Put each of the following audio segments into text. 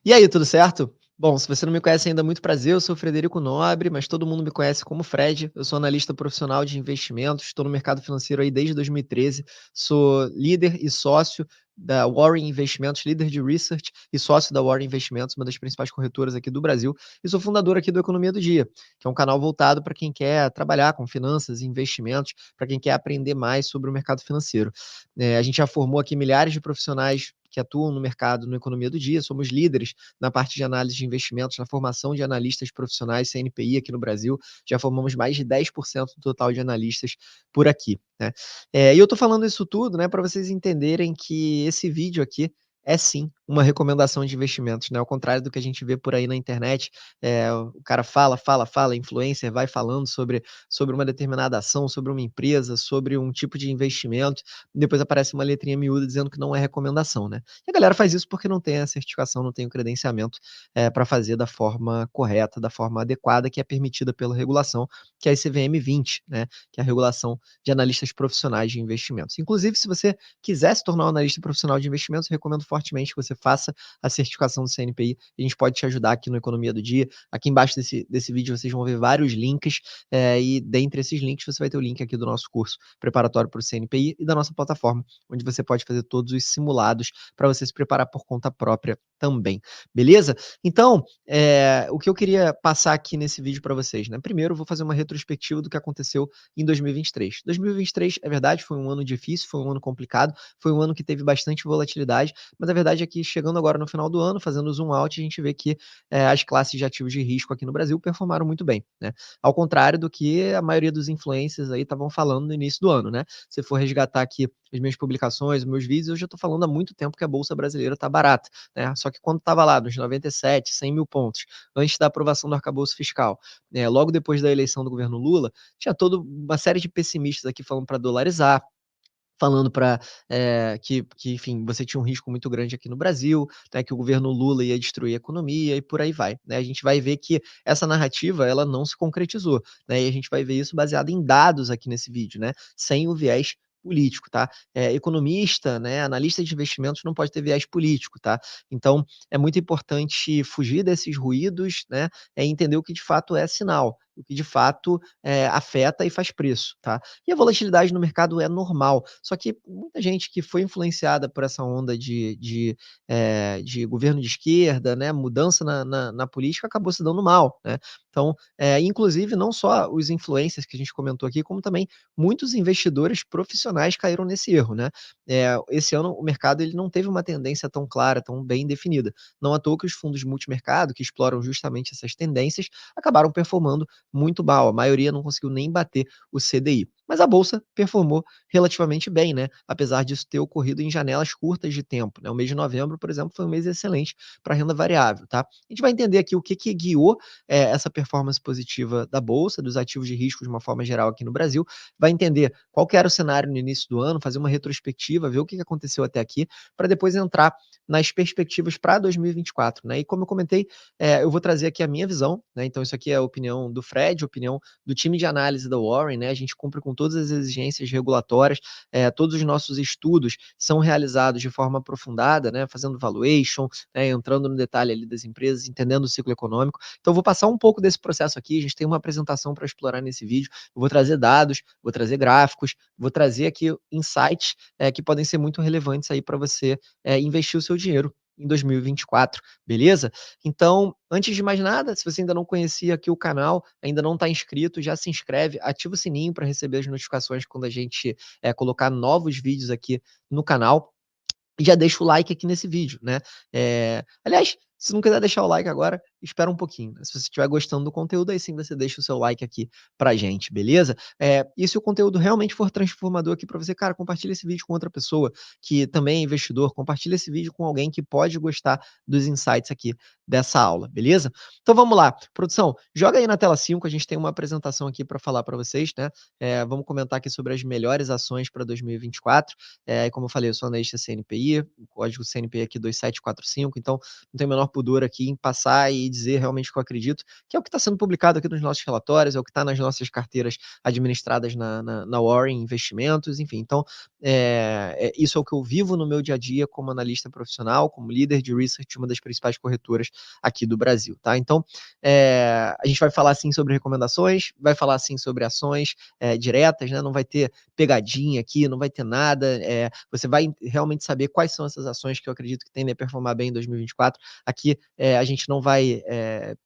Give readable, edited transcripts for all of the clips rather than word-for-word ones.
E aí, tudo certo? Bom, se você não me conhece ainda, muito prazer, eu sou o Frederico Nobre, mas todo mundo me conhece como Fred. Eu sou analista profissional de investimentos, estou no mercado financeiro aí desde 2013, sou líder e sócio da Warren Investimentos, líder de research e sócio da Warren Investimentos, uma das principais corretoras aqui do Brasil, e sou fundador aqui do Economia do Dia, que é um canal voltado para quem quer trabalhar com finanças e investimentos, para quem quer aprender mais sobre o mercado financeiro. A gente já formou aqui milhares de profissionais que atuam no mercado no Economia do Dia, somos líderes na parte de análise de investimentos, na formação de analistas profissionais CNPI aqui no Brasil. Já formamos mais de 10% do total de analistas por aqui, né? E eu tô falando isso tudo, né, para vocês entenderem que esse vídeo aqui é sim uma recomendação de investimentos, né? Ao contrário do que a gente vê por aí na internet, o cara fala, influencer vai falando sobre uma determinada ação, sobre uma empresa, sobre um tipo de investimento, e depois aparece uma letrinha miúda dizendo que não é recomendação, né? E a galera faz isso porque não tem a certificação, não tem o credenciamento para fazer da forma correta, da forma adequada, que é permitida pela regulação, que é a ICVM 20, né? Que é a regulação de analistas profissionais de investimentos. Inclusive, se você quiser se tornar um analista profissional de investimentos, eu recomendo fortemente que você faça a certificação do CNPI. A gente pode te ajudar aqui no Economia do Dia. Aqui embaixo desse vídeo vocês vão ver vários links, e dentre esses links você vai ter o link aqui do nosso curso preparatório para o CNPI e da nossa plataforma, onde você pode fazer todos os simulados para você se preparar por conta própria também. Beleza? Então, o que eu queria passar aqui nesse vídeo para vocês, né? Primeiro, eu vou fazer uma retrospectiva do que aconteceu em 2023. 2023, é verdade, foi um ano difícil, foi um ano complicado, foi um ano que teve bastante volatilidade, mas a verdade é que chegando agora no final do ano, fazendo o zoom out, a gente vê que as classes de ativos de risco aqui no Brasil performaram muito bem, né? Ao contrário do que a maioria dos influencers aí estavam falando no início do ano, né? Se for resgatar aqui as minhas publicações, os meus vídeos, eu já estou falando há muito tempo que a Bolsa Brasileira está barata, né? Só que quando estava lá nos 97, 100 mil pontos, antes da aprovação do arcabouço fiscal, logo depois da eleição do governo Lula, tinha toda uma série de pessimistas aqui falando para dolarizar, falando para enfim, você tinha um risco muito grande aqui no Brasil, né, que o governo Lula ia destruir a economia e por aí vai, né? A gente vai ver que essa narrativa ela não se concretizou, né? E a gente vai ver isso baseado em dados aqui nesse vídeo, né? Sem o viés político, tá? Economista, né, analista de investimentos não pode ter viés político, tá? Então é muito importante fugir desses ruídos, né? Entender o que de fato é sinal, o que de fato afeta e faz preço, tá? E a volatilidade no mercado é normal. Só que muita gente que foi influenciada por essa onda de governo de esquerda, né, mudança na política, acabou se dando mal, né? Então, inclusive, não só os influencers que a gente comentou aqui, como também muitos investidores profissionais caíram nesse erro, né? Esse ano o mercado ele não teve uma tendência tão clara, tão bem definida. Não à toa que os fundos de multimercado, que exploram justamente essas tendências, acabaram performando muito mal. A maioria não conseguiu nem bater o CDI. Mas a bolsa performou relativamente bem, né? Apesar disso ter ocorrido em janelas curtas de tempo, né? O mês de novembro, por exemplo, foi um mês excelente para renda variável, tá? A gente vai entender aqui o que guiou essa performance positiva da bolsa, dos ativos de risco de uma forma geral aqui no Brasil, vai entender qual que era o cenário no início do ano, fazer uma retrospectiva, ver o que aconteceu até aqui, para depois entrar nas perspectivas para 2024, né? E como eu comentei, eu vou trazer aqui a minha visão, né? Então isso aqui é a opinião do Fred, a opinião do time de análise da Warren, né? A gente cumpre com todas as exigências regulatórias, todos os nossos estudos são realizados de forma aprofundada, né? Fazendo valuation, né? Entrando no detalhe ali das empresas, entendendo o ciclo econômico. Então, eu vou passar um pouco desse processo aqui. A gente tem uma apresentação para explorar nesse vídeo. Eu vou trazer dados, vou trazer gráficos, vou trazer aqui insights que podem ser muito relevantes aí para você investir o seu dinheiro em 2024, beleza? Então, antes de mais nada, se você ainda não conhecia aqui o canal, ainda não está inscrito, já se inscreve, ativa o sininho para receber as notificações quando a gente colocar novos vídeos aqui no canal. E já deixa o like aqui nesse vídeo, né? Aliás, se não quiser deixar o like agora, espera um pouquinho, né? Se você estiver gostando do conteúdo, aí sim você deixa o seu like aqui pra gente, beleza? E se o conteúdo realmente for transformador aqui pra você, cara, compartilha esse vídeo com outra pessoa que também é investidor, compartilha esse vídeo com alguém que pode gostar dos insights aqui dessa aula, beleza? Então vamos lá, produção, joga aí na tela 5, a gente tem uma apresentação aqui para falar para vocês, né? Vamos comentar aqui sobre as melhores ações para 2024. Como eu falei, eu sou analista CNPI, o código CNPI aqui 2745, então não tem o menor pudor aqui em passar e e dizer realmente o que eu acredito, que é o que está sendo publicado aqui nos nossos relatórios, é o que está nas nossas carteiras administradas na Warren Investimentos, enfim. Então, isso é o que eu vivo no meu dia a dia como analista profissional, como líder de research de uma das principais corretoras aqui do Brasil, tá? Então, a gente vai falar sim sobre recomendações, vai falar sim sobre ações diretas, né? Não vai ter pegadinha aqui, não vai ter nada. Você vai realmente saber quais são essas ações que eu acredito que tendem a performar bem em 2024. Aqui a gente não vai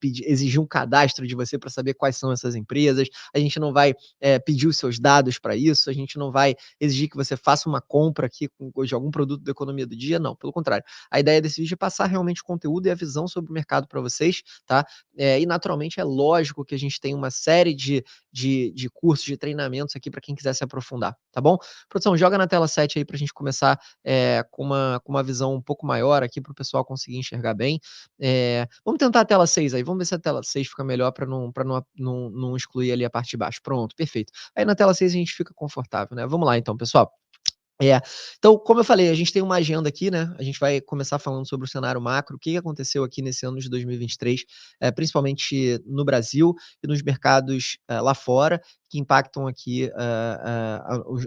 exigir um cadastro de você para saber quais são essas empresas, a gente não vai pedir os seus dados para isso, a gente não vai exigir que você faça uma compra aqui de algum produto da economia do dia, não, pelo contrário. A ideia desse vídeo é passar realmente o conteúdo e a visão sobre o mercado para vocês, tá? E naturalmente é lógico que a gente tem uma série de cursos, de treinamentos aqui para quem quiser se aprofundar, tá bom? Produção, joga na tela 7 aí para a gente começar com uma visão um pouco maior aqui para o pessoal conseguir enxergar bem. Vamos tentar a tela 6 aí, vamos ver se a tela 6 fica melhor para não excluir ali a parte de baixo. Pronto, perfeito. Aí na tela 6 a gente fica confortável, né? Vamos lá então, pessoal. Então, como eu falei, a gente tem uma agenda aqui, né? A gente vai começar falando sobre o cenário macro, o que aconteceu aqui nesse ano de 2023, principalmente no Brasil e nos mercados lá fora, que impactam aqui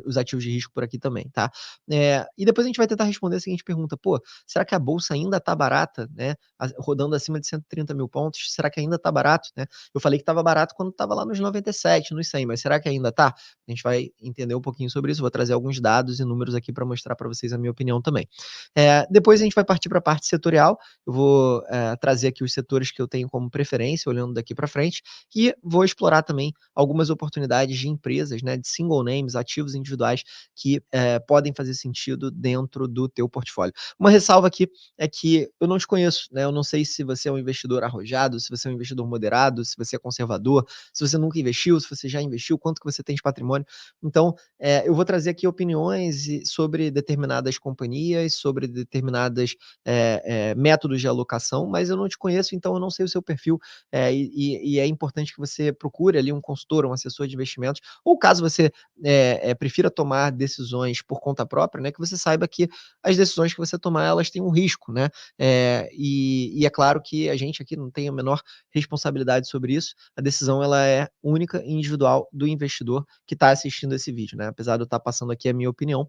os ativos de risco por aqui também, tá? E depois a gente vai tentar responder a seguinte pergunta: pô, será que a bolsa ainda tá barata, né? Rodando acima de 130 mil pontos, será que ainda tá barato, né? Eu falei que tava barato quando tava lá nos 97, nos 100, mas será que ainda tá? A gente vai entender um pouquinho sobre isso, vou trazer alguns dados e números aqui para mostrar para vocês a minha opinião também. Depois a gente vai partir para a parte setorial, eu vou trazer aqui os setores que eu tenho como preferência, olhando daqui para frente, e vou explorar também algumas oportunidades de empresas, né, de single names, ativos individuais, que podem fazer sentido dentro do teu portfólio. Uma ressalva aqui é que eu não te conheço, né, eu não sei se você é um investidor arrojado, se você é um investidor moderado, se você é conservador, se você nunca investiu, se você já investiu, quanto que você tem de patrimônio. Então, eu vou trazer aqui opiniões sobre determinadas companhias, sobre determinadas métodos de alocação, mas eu não te conheço, então eu não sei o seu perfil, e é importante que você procure ali um consultor, um assessor de investimentos, ou caso você prefira tomar decisões por conta própria, né, que você saiba que as decisões que você tomar, elas têm um risco, né, e é claro que a gente aqui não tem a menor responsabilidade sobre isso, a decisão ela é única e individual do investidor que está assistindo esse vídeo, né? Apesar de eu estar passando aqui a minha opinião,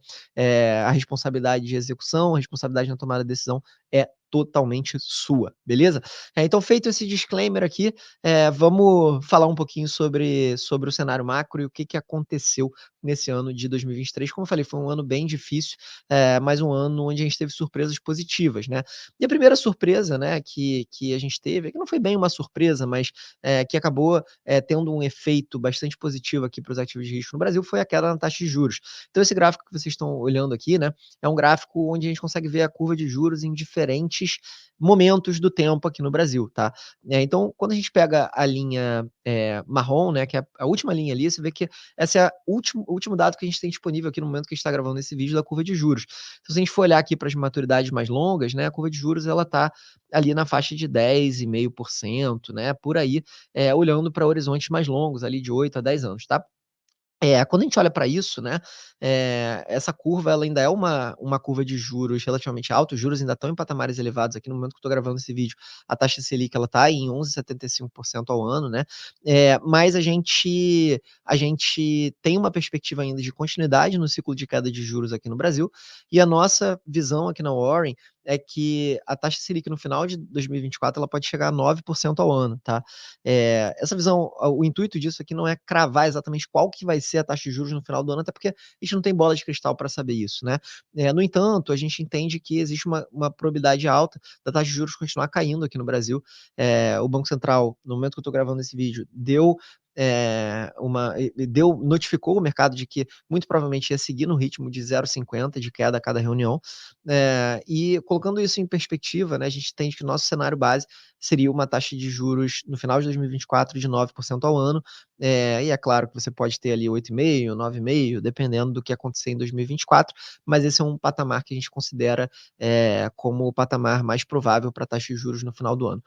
a responsabilidade de execução, a responsabilidade na tomada de decisão é totalmente sua, beleza? Então, feito esse disclaimer aqui, vamos falar um pouquinho sobre o cenário macro e o que aconteceu nesse ano de 2023. Como eu falei, foi um ano bem difícil, mas um ano onde a gente teve surpresas positivas, né? E a primeira surpresa, né, que a gente teve, que não foi bem uma surpresa, mas que acabou tendo um efeito bastante positivo aqui para os ativos de risco no Brasil, foi a queda na taxa de juros. Então, esse gráfico que vocês estão olhando aqui, né, é um gráfico onde a gente consegue ver a curva de juros em diferentes momentos do tempo aqui no Brasil, tá? Então, quando a gente pega a linha marrom, né, que é a última linha ali, você vê que esse é o último dado que a gente tem disponível aqui no momento que a gente está gravando esse vídeo da curva de juros. Então, se a gente for olhar aqui para as maturidades mais longas, né, a curva de juros ela está ali na faixa de 10,5%, né, por aí, olhando para horizontes mais longos, ali de 8 a 10 anos, tá? Quando a gente olha para isso, né, essa curva ela ainda é uma curva de juros relativamente alta, os juros ainda estão em patamares elevados aqui no momento que eu estou gravando esse vídeo, a taxa Selic ela está em 11,75% ao ano, né, mas a gente tem uma perspectiva ainda de continuidade no ciclo de queda de juros aqui no Brasil, e a nossa visão aqui na Warren é que a taxa Selic no final de 2024 ela pode chegar a 9% ao ano, tá? Essa visão, o intuito disso aqui não é cravar exatamente qual que vai ser a taxa de juros no final do ano, até porque a gente não tem bola de cristal para saber isso, né? No entanto, a gente entende que existe uma probabilidade alta da taxa de juros continuar caindo aqui no Brasil. O Banco Central, no momento que eu estou gravando esse vídeo, notificou o mercado de que muito provavelmente ia seguir no ritmo de 0,50 de queda a cada reunião. E colocando isso em perspectiva, né, a gente entende que o nosso cenário base seria uma taxa de juros no final de 2024 de 9% ao ano, e é claro que você pode ter ali 8,5%, 9,5%, dependendo do que acontecer em 2024, mas esse é um patamar que a gente considera como o patamar mais provável para a taxa de juros no final do ano.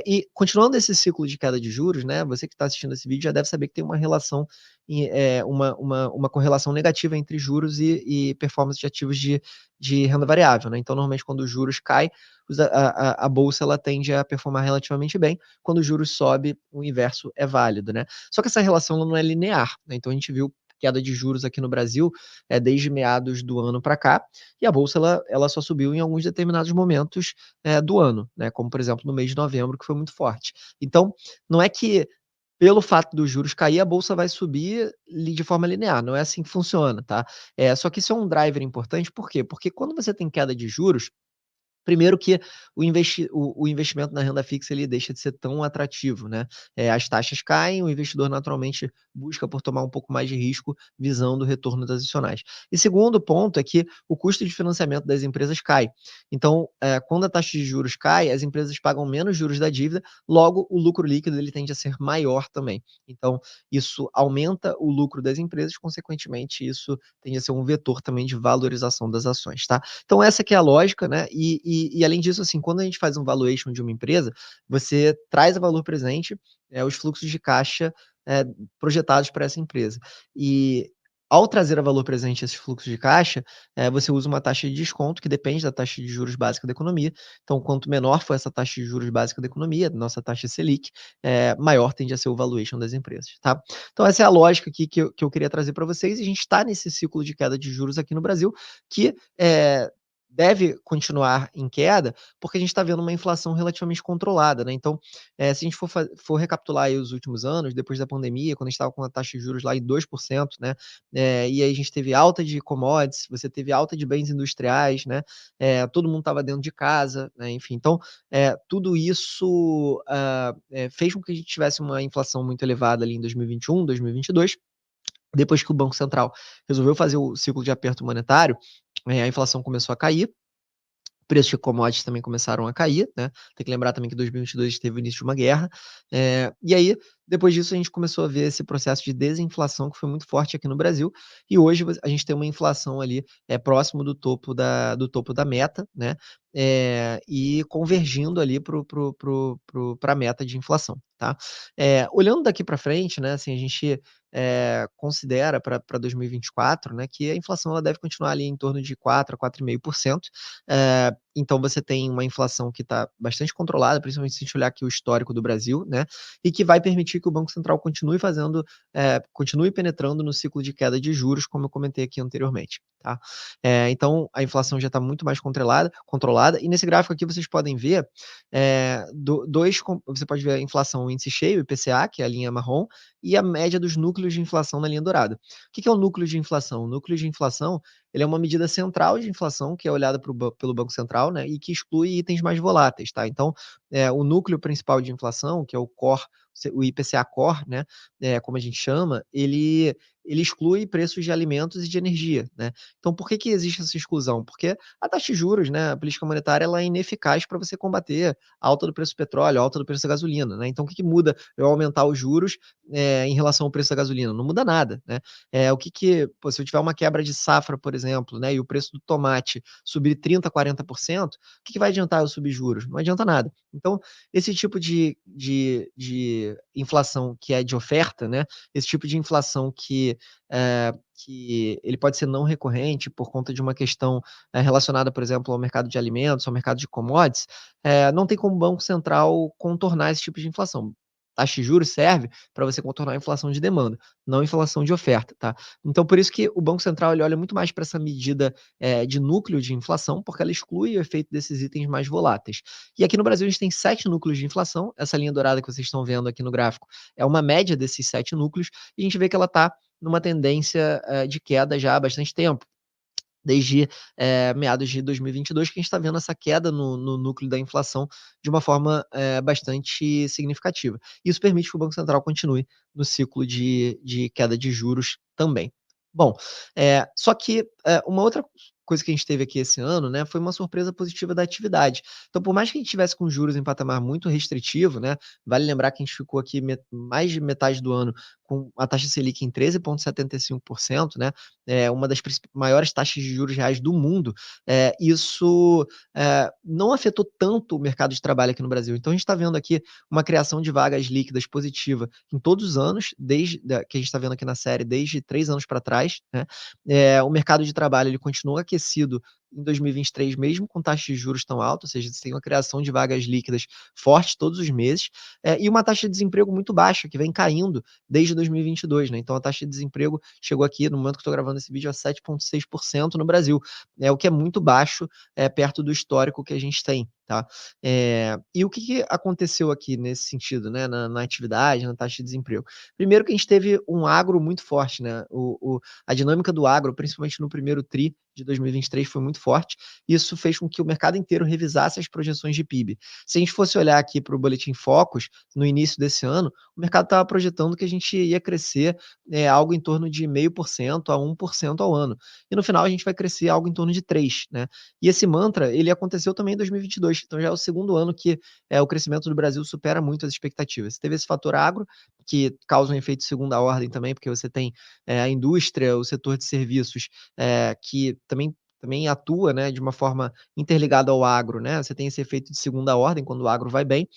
E continuando esse ciclo de queda de juros, né, você que está assistindo esse vídeo já deve saber que tem uma relação, uma correlação negativa entre juros e performance de ativos de renda variável, né. Então, normalmente, quando os juros cai, a bolsa ela tende a performar relativamente bem, quando os juros sobe, o inverso é válido, né. Só que essa relação ela não é linear, né, então a gente viu queda de juros aqui no Brasil, desde meados do ano para cá, e a bolsa ela só subiu em alguns determinados momentos, do ano, né, como por exemplo no mês de novembro que foi muito forte. Então, não é que pelo fato dos juros cair a bolsa vai subir de forma linear, não é assim que funciona, tá. Só que isso é um driver importante, por quê? Porque quando você tem queda de juros, primeiro que o investimento na renda fixa ele deixa de ser tão atrativo, né. As taxas caem, o investidor naturalmente busca por tomar um pouco mais de risco, visando retornos adicionais. E segundo ponto é que o custo de financiamento das empresas cai. Então, quando a taxa de juros cai, as empresas pagam menos juros da dívida, logo o lucro líquido ele tende a ser maior também. Então, isso aumenta o lucro das empresas, consequentemente isso tende a ser um vetor também de valorização das ações, tá. Então essa que é a lógica, né, e além disso, assim, quando a gente faz um valuation de uma empresa, você traz a valor presente, os fluxos de caixa, eh, projetados para essa empresa. E ao trazer a valor presente esses fluxos de caixa, você usa uma taxa de desconto que depende da taxa de juros básica da economia. Então quanto menor for essa taxa de juros básica da economia, nossa taxa Selic, maior tende a ser o valuation das empresas, tá. Então essa é a lógica aqui que eu queria trazer para vocês, e a gente está nesse ciclo de queda de juros aqui no Brasil, que, deve continuar em queda, porque a gente está vendo uma inflação relativamente controlada, né. Então, se a gente for recapitular aí os últimos anos, depois da pandemia, quando a gente estava com a taxa de juros lá em 2%, né, e aí a gente teve alta de commodities, você teve alta de bens industriais, né, todo mundo estava dentro de casa, né, enfim. Então, tudo isso, fez com que a gente tivesse uma inflação muito elevada ali em 2021, 2022. Depois que o Banco Central resolveu fazer o ciclo de aperto monetário, a inflação começou a cair, preços de commodities também começaram a cair, né. Tem que lembrar também que 2022 teve o início de uma guerra, e aí depois disso a gente começou a ver esse processo de desinflação que foi muito forte aqui no Brasil, e hoje a gente tem uma inflação ali, próximo do topo da meta, né, e convergindo ali para a meta de inflação, tá. Olhando daqui para frente, né, assim, a gente, considera para 2024, né, que a inflação ela deve continuar ali em torno de 4 a 4,5%. Então você tem uma inflação que está bastante controlada, principalmente se a gente olhar aqui o histórico do Brasil, né, e que vai permitir que o Banco Central continue penetrando no ciclo de queda de juros, como eu comentei aqui anteriormente, tá. Então a inflação já está muito mais controlada, e nesse gráfico aqui vocês podem ver, você pode ver a inflação, o índice cheio, IPCA, que é a linha marrom, e a média dos núcleos de inflação na linha dourada. O que é o núcleo de inflação? O núcleo de inflação ele é uma medida central de inflação que é olhada pelo Banco Central, né, e que exclui itens mais voláteis, tá. Então, o núcleo principal de inflação, que é o core, o IPCA Core, né, como a gente chama, ele exclui preços de alimentos e de energia, né. Então por que existe essa exclusão? Porque a taxa de juros, né, a política monetária, ela é ineficaz para você combater a alta do preço do petróleo, a alta do preço da gasolina, né. Então o que muda eu aumentar os juros, em relação ao preço da gasolina? Não muda nada, né. Se eu tiver uma quebra de safra, por exemplo, né, e o preço do tomate subir 30, 40%, o que vai adiantar eu subir juros? Não adianta nada. Então, esse tipo de inflação que é de oferta, né, esse tipo de inflação que ele pode ser não recorrente por conta de uma questão, relacionada, por exemplo, ao mercado de alimentos, ao mercado de commodities, não tem como o Banco Central contornar esse tipo de inflação. Taxa de juros serve para você contornar a inflação de demanda, não a inflação de oferta, tá. Então por isso que o Banco Central ele olha muito mais para essa medida, de núcleo de inflação, porque ela exclui o efeito desses itens mais voláteis. E aqui no Brasil a gente tem 7 núcleos de inflação, essa linha dourada que vocês estão vendo aqui no gráfico é uma média desses 7 núcleos, e a gente vê que ela está numa tendência, de queda já há bastante tempo. Desde, meados de 2022 que a gente está vendo essa queda no núcleo da inflação de uma forma, bastante significativa. Isso permite que o Banco Central continue no ciclo de queda de juros também. Bom, só que, uma outra coisa que a gente teve aqui esse ano, né, foi uma surpresa positiva da atividade. Então, por mais que a gente tivesse com juros em patamar muito restritivo, né, vale lembrar que a gente ficou aqui mais de metade do ano com a taxa Selic em 13,75%, né, uma das maiores taxas de juros reais do mundo. Isso não afetou tanto o mercado de trabalho aqui no Brasil. Então, a gente está vendo aqui uma criação de vagas líquidas positiva em todos os anos, que a gente está vendo aqui na série, desde 3 anos para trás, né? O mercado de trabalho ele continua aquecido em 2023, mesmo com taxas de juros tão altas, ou seja, você tem uma criação de vagas líquidas forte todos os meses, e uma taxa de desemprego muito baixa, que vem caindo desde 2022, né? Então a taxa de desemprego chegou aqui, no momento que estou gravando esse vídeo, a 7,6% no Brasil, o que é muito baixo, perto do histórico que a gente tem, tá? E o que aconteceu aqui nesse sentido, né, na atividade, na taxa de desemprego? Primeiro que a gente teve um agro muito forte, né? A dinâmica do agro, principalmente no primeiro tri de 2023, foi muito forte. Isso fez com que o mercado inteiro revisasse as projeções de PIB. Se a gente fosse olhar aqui para o Boletim Focus, no início desse ano, o mercado estava projetando que a gente ia crescer algo em torno de 0,5% a 1% ao ano. E no final a gente vai crescer algo em torno de 3%, né? E esse mantra, ele aconteceu também em 2022. Então já é o segundo ano que o crescimento do Brasil supera muito as expectativas. Teve esse fator agro, que causa um efeito de segunda ordem também, porque você tem a indústria, o setor de serviços, que também atua, né, de uma forma interligada ao agro, né? Você tem esse efeito de segunda ordem quando o agro vai bem.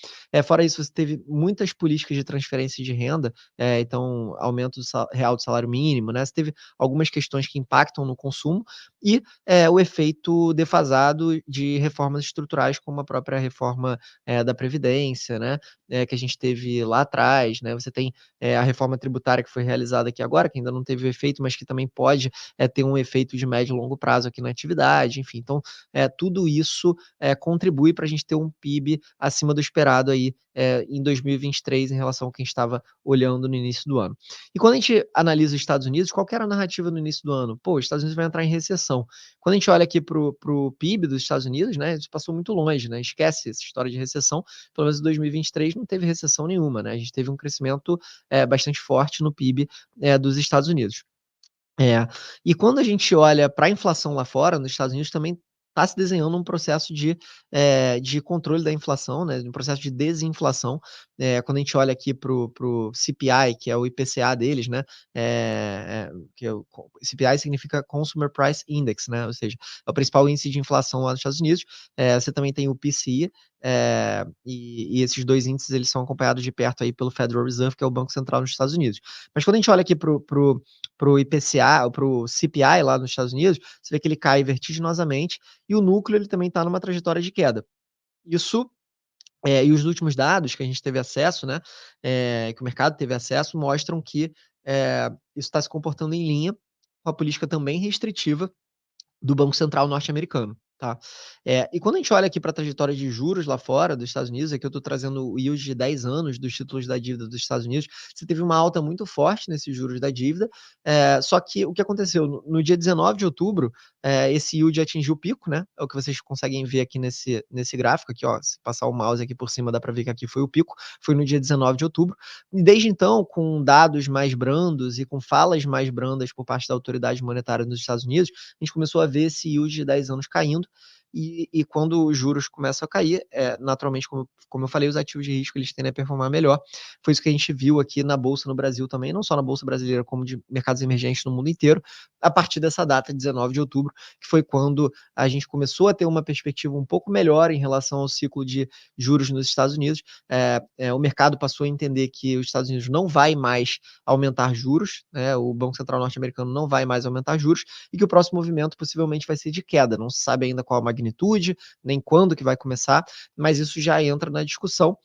Fora isso, você teve muitas políticas de transferência de renda, então aumento real do salário mínimo, né? Você teve algumas questões que impactam no consumo e o efeito defasado de reformas estruturais, como a própria reforma da Previdência, né? Que a gente teve lá atrás, né? Você tem a reforma tributária que foi realizada aqui agora, que ainda não teve o efeito, mas que também pode ter um efeito de médio e longo prazo aqui na atividade, enfim. Então, tudo isso contribui para a gente ter um PIB acima do esperado aí em 2023 em relação ao que a gente estava olhando no início do ano. E quando a gente analisa os Estados Unidos, qual que era a narrativa no início do ano? Pô, os Estados Unidos vai entrar em recessão. Quando a gente olha aqui para o PIB dos Estados Unidos, né, isso passou muito longe, né? Esquece essa história de recessão. Pelo menos em 2023 não teve recessão nenhuma, né? A gente teve um crescimento bastante forte no PIB dos Estados Unidos. E quando a gente olha para a inflação lá fora, nos Estados Unidos também está se desenhando um processo de controle da inflação, né, um processo de desinflação. Quando a gente olha aqui para o CPI, que é o IPCA deles, né, que CPI significa Consumer Price Index, né, ou seja, é o principal índice de inflação lá nos Estados Unidos. Você também tem o PCI, e esses dois índices eles são acompanhados de perto aí pelo Federal Reserve, que é o Banco Central dos Estados Unidos. Mas quando a gente olha aqui para o IPCA, para o CPI lá nos Estados Unidos, você vê que ele cai vertiginosamente e o núcleo ele também está numa trajetória de queda. Isso e os últimos dados que a gente teve acesso, né, que o mercado teve acesso, mostram que isso está se comportando em linha com a política também restritiva do Banco Central norte-americano, tá? E quando a gente olha aqui para a trajetória de juros lá fora dos Estados Unidos, aqui eu estou trazendo o yield de 10 anos dos títulos da dívida dos Estados Unidos, você teve uma alta muito forte nesses juros da dívida, só que o que aconteceu? No dia 19 de outubro, esse yield atingiu o pico, né? É o que vocês conseguem ver aqui nesse gráfico, aqui, ó, se passar o mouse aqui por cima, dá para ver que aqui foi o pico, foi no dia 19 de outubro, e desde então, com dados mais brandos e com falas mais brandas por parte da autoridade monetária nos Estados Unidos, a gente começou a ver esse yield de 10 anos caindo, e quando os juros começam a cair, naturalmente, como eu falei, os ativos de risco eles tendem a performar melhor. Foi isso que a gente viu aqui na Bolsa no Brasil também, não só na Bolsa brasileira, como de mercados emergentes no mundo inteiro, a partir dessa data, 19 de outubro, que foi quando a gente começou a ter uma perspectiva um pouco melhor em relação ao ciclo de juros nos Estados Unidos. O mercado passou a entender que os Estados Unidos não vai mais aumentar juros, né, o Banco Central norte-americano não vai mais aumentar juros, e que o próximo movimento possivelmente vai ser de queda. Não se sabe ainda qual a magnitude, nem quando que vai começar, mas isso já entra na discussão.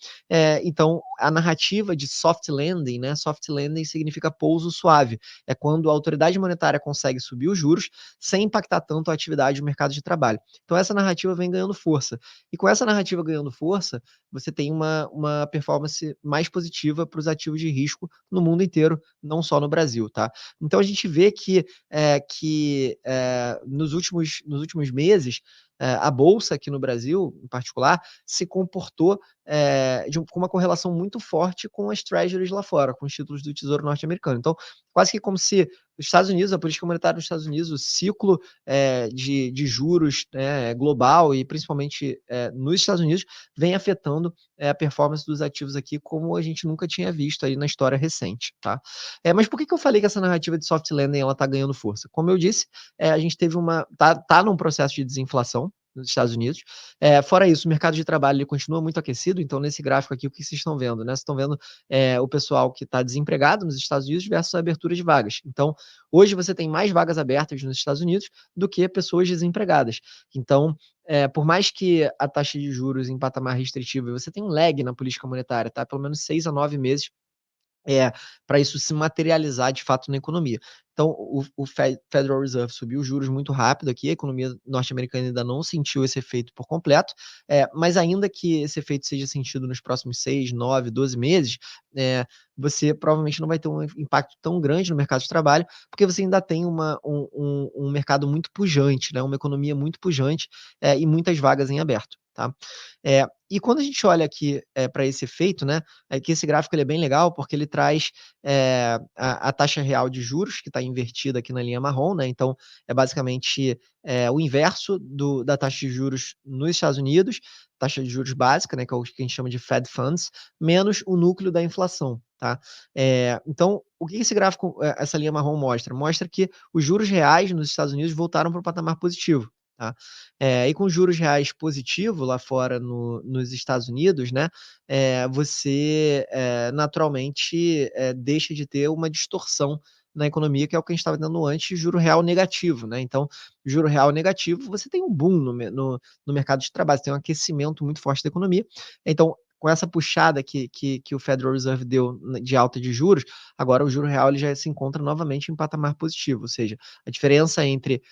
Então, a narrativa de soft landing, né? Soft landing significa pouso suave. É quando a autoridade monetária consegue subir os juros sem impactar tanto a atividade do mercado de trabalho. Então, essa narrativa vem ganhando força. E com essa narrativa ganhando força, você tem uma performance mais positiva para os ativos de risco no mundo inteiro, não só no Brasil, tá? Então, a gente vê que nos últimos meses, a Bolsa aqui no Brasil, em particular, se comportou com uma correlação muito forte com as treasuries lá fora, com os títulos do Tesouro norte-americano. Então, quase que como se os Estados Unidos, a política monetária dos Estados Unidos, o ciclo de juros, né, global e principalmente nos Estados Unidos, vem afetando a performance dos ativos aqui como a gente nunca tinha visto aí na história recente, tá? Mas por que eu falei que essa narrativa de soft landing ela está ganhando força? Como eu disse, a gente teve tá num processo de desinflação nos Estados Unidos. Fora isso, o mercado de trabalho ele continua muito aquecido, então nesse gráfico aqui, o que vocês estão vendo, né? Vocês estão vendo o pessoal que está desempregado nos Estados Unidos versus a abertura de vagas. Então, hoje você tem mais vagas abertas nos Estados Unidos do que pessoas desempregadas. Então, por mais que a taxa de juros em patamar restritivo, você tem um lag na política monetária, tá? Pelo menos 6 a 9 meses para isso se materializar de fato na economia. Então, o Federal Reserve subiu os juros muito rápido aqui, a economia norte-americana ainda não sentiu esse efeito por completo, mas ainda que esse efeito seja sentido nos próximos 6, 9, 12 meses, você provavelmente não vai ter um impacto tão grande no mercado de trabalho, porque você ainda tem um mercado muito pujante, né, uma economia muito pujante e muitas vagas em aberto. Tá? E quando a gente olha aqui para esse efeito, né, que esse gráfico ele é bem legal porque ele traz a taxa real de juros, que está invertida aqui na linha marrom, né? Então, é basicamente o inverso da taxa de juros nos Estados Unidos, taxa de juros básica, né, que é o que a gente chama de Fed Funds, menos o núcleo da inflação, tá? Então, o que esse gráfico, essa linha marrom mostra? Mostra que os juros reais nos Estados Unidos voltaram para o patamar positivo. Tá? E com juros reais positivo lá fora nos Estados Unidos, né, você naturalmente deixa de ter uma distorção na economia, que é o que a gente estava tendo antes, juro real negativo, né? Então, juro real negativo, você tem um boom no mercado de trabalho, você tem um aquecimento muito forte da economia. Então, com essa puxada que o Federal Reserve deu de alta de juros, agora o juro real ele já se encontra novamente em patamar positivo, ou seja, a diferença entre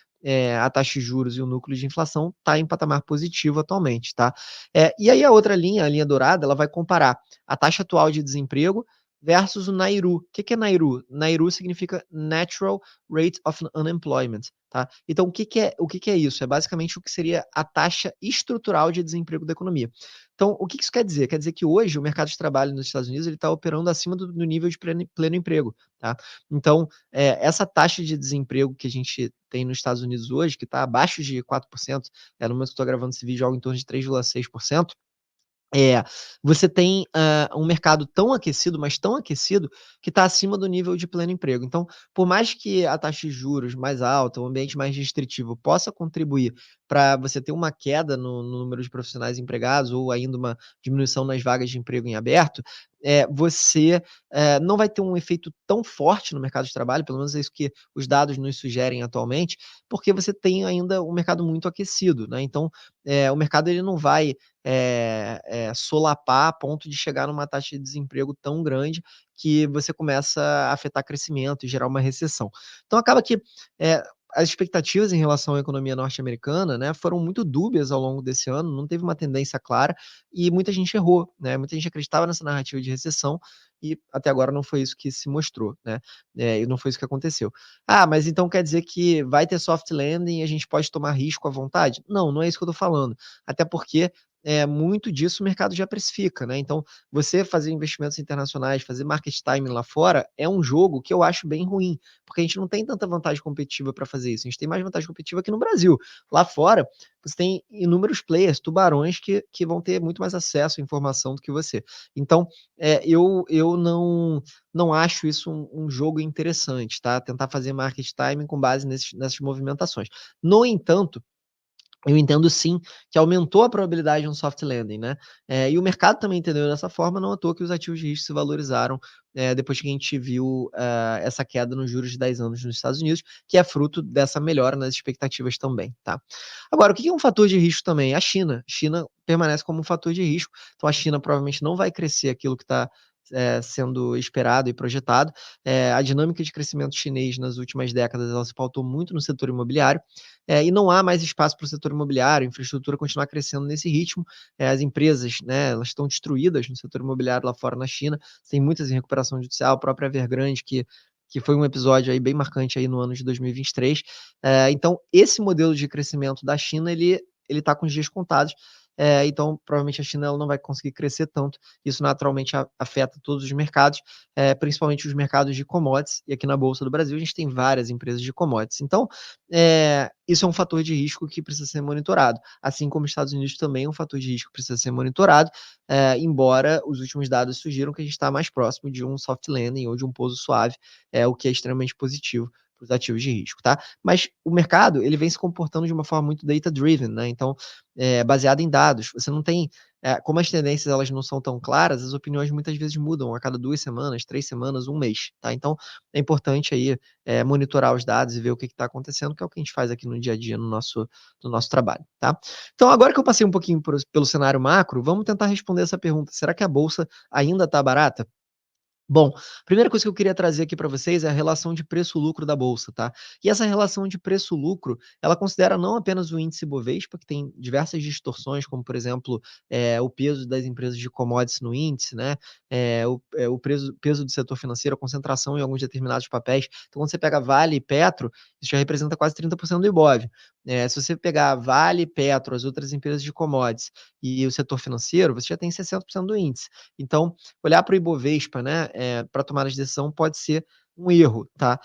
a taxa de juros e o núcleo de inflação está em patamar positivo atualmente, tá? E aí a outra linha, a linha dourada, ela vai comparar a taxa atual de desemprego versus o NAIRU. O que é NAIRU? NAIRU significa Natural Rate of Unemployment, tá? Então o que é isso? É basicamente o que seria a taxa estrutural de desemprego da economia. Então, o que isso quer dizer? Quer dizer que hoje o mercado de trabalho nos Estados Unidos ele está operando acima do nível de pleno emprego, tá? Então, essa taxa de desemprego que a gente tem nos Estados Unidos hoje, que está abaixo de 4%, no momento que estou gravando esse vídeo, algo em torno de 3,6%, você tem um mercado tão aquecido, mas tão aquecido, que está acima do nível de pleno emprego. Então, por mais que a taxa de juros mais alta, o ambiente mais restritivo, possa contribuir para você ter uma queda no número de profissionais empregados ou ainda uma diminuição nas vagas de emprego em aberto, você não vai ter um efeito tão forte no mercado de trabalho, pelo menos é isso que os dados nos sugerem atualmente, porque você tem ainda um mercado muito aquecido, né? Então, o mercado ele não vai solapar a ponto de chegar numa taxa de desemprego tão grande que você começa a afetar crescimento e gerar uma recessão. Então acaba que as expectativas em relação à economia norte-americana, né, foram muito dúbias ao longo desse ano, não teve uma tendência clara e muita gente errou, né? Muita gente acreditava nessa narrativa de recessão e até agora não foi isso que se mostrou, né? E não foi isso que aconteceu. Ah, mas então quer dizer que vai ter soft landing e a gente pode tomar risco à vontade? Não, não é isso que eu estou falando. Até porque muito disso o mercado já precifica, né? Então, você fazer investimentos internacionais, fazer market timing lá fora, é um jogo que eu acho bem ruim, porque a gente não tem tanta vantagem competitiva para fazer isso. A gente tem mais vantagem competitiva aqui no Brasil. Lá fora, você tem inúmeros players, tubarões, que vão ter muito mais acesso à informação do que você. Então, eu não acho isso um jogo interessante, tá? Tentar fazer market timing com base nessas movimentações. No entanto, eu entendo sim que aumentou a probabilidade de um soft landing, né? E o mercado também entendeu dessa forma, não à toa que os ativos de risco se valorizaram depois que a gente viu essa queda nos juros de 10 anos nos Estados Unidos, que é fruto dessa melhora nas expectativas também, tá? Agora, o que é um fator de risco também? A China. China permanece como um fator de risco, então a China provavelmente não vai crescer aquilo que está sendo esperado e projetado. A dinâmica de crescimento chinês nas últimas décadas ela se pautou muito no setor imobiliário, e não há mais espaço para o setor imobiliário, a infraestrutura continuar crescendo nesse ritmo, as empresas, né, elas estão destruídas no setor imobiliário lá fora na China, tem muitas em recuperação judicial, a própria Evergrande, que foi um episódio aí bem marcante aí no ano de 2023. Então, esse modelo de crescimento da China, ele está com os dias contados. então provavelmente a China ela não vai conseguir crescer tanto, isso naturalmente afeta todos os mercados, principalmente os mercados de commodities, e aqui na Bolsa do Brasil a gente tem várias empresas de commodities. Então, isso é um fator de risco que precisa ser monitorado, assim como os Estados Unidos também é um fator de risco que precisa ser monitorado, embora os últimos dados sugiram que a gente está mais próximo de um soft landing ou de um pouso suave, o que é extremamente positivo para os ativos de risco, tá? Mas o mercado, ele vem se comportando de uma forma muito data-driven, né? Então, baseado em dados. Você não tem, como as tendências elas não são tão claras, as opiniões muitas vezes mudam a cada 2 semanas, 3 semanas, 1 mês, tá? Então, é importante aí, monitorar os dados e ver o que está acontecendo, que é o que a gente faz aqui no dia a dia no nosso trabalho, tá? Então, agora que eu passei um pouquinho pelo cenário macro, vamos tentar responder essa pergunta: será que a bolsa ainda está barata? Bom, a primeira coisa que eu queria trazer aqui para vocês é a relação de preço-lucro da bolsa, tá? E essa relação de preço-lucro, ela considera não apenas o índice Bovespa, que tem diversas distorções, como por exemplo, o peso das empresas de commodities no índice, né? O peso do setor financeiro, a concentração em alguns determinados papéis. Então, quando você pega Vale e Petro, isso já representa quase 30% do Ibov. Se você pegar Vale, Petro, as outras empresas de commodities e o setor financeiro, você já tem 60% do índice. Então, olhar para o Ibovespa, né, para tomada de decisão pode ser um erro, tá?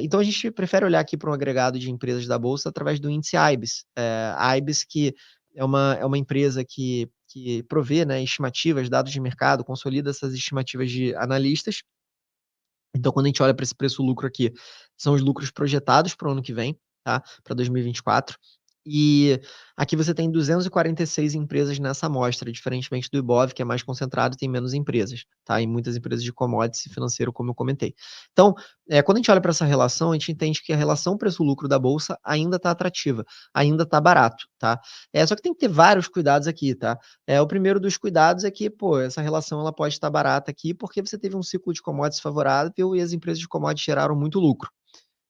Então a gente prefere olhar aqui para um agregado de empresas da bolsa através do índice IBES. IBES que é uma empresa que provê, né, estimativas, dados de mercado, consolida essas estimativas de analistas. Então, quando a gente olha para esse preço-lucro aqui, são os lucros projetados para o ano que vem, tá? Para 2024. E aqui você tem 246 empresas nessa amostra, diferentemente do Ibov, que é mais concentrado e tem menos empresas, tá? E muitas empresas de commodities e financeiro, como eu comentei. Então, quando a gente olha para essa relação, a gente entende que a relação preço-lucro da bolsa ainda está atrativa, ainda está barato, tá? Só que tem que ter vários cuidados aqui, tá? O primeiro dos cuidados é que, pô, essa relação ela pode estar barata aqui porque você teve um ciclo de commodities favorável e as empresas de commodities geraram muito lucro.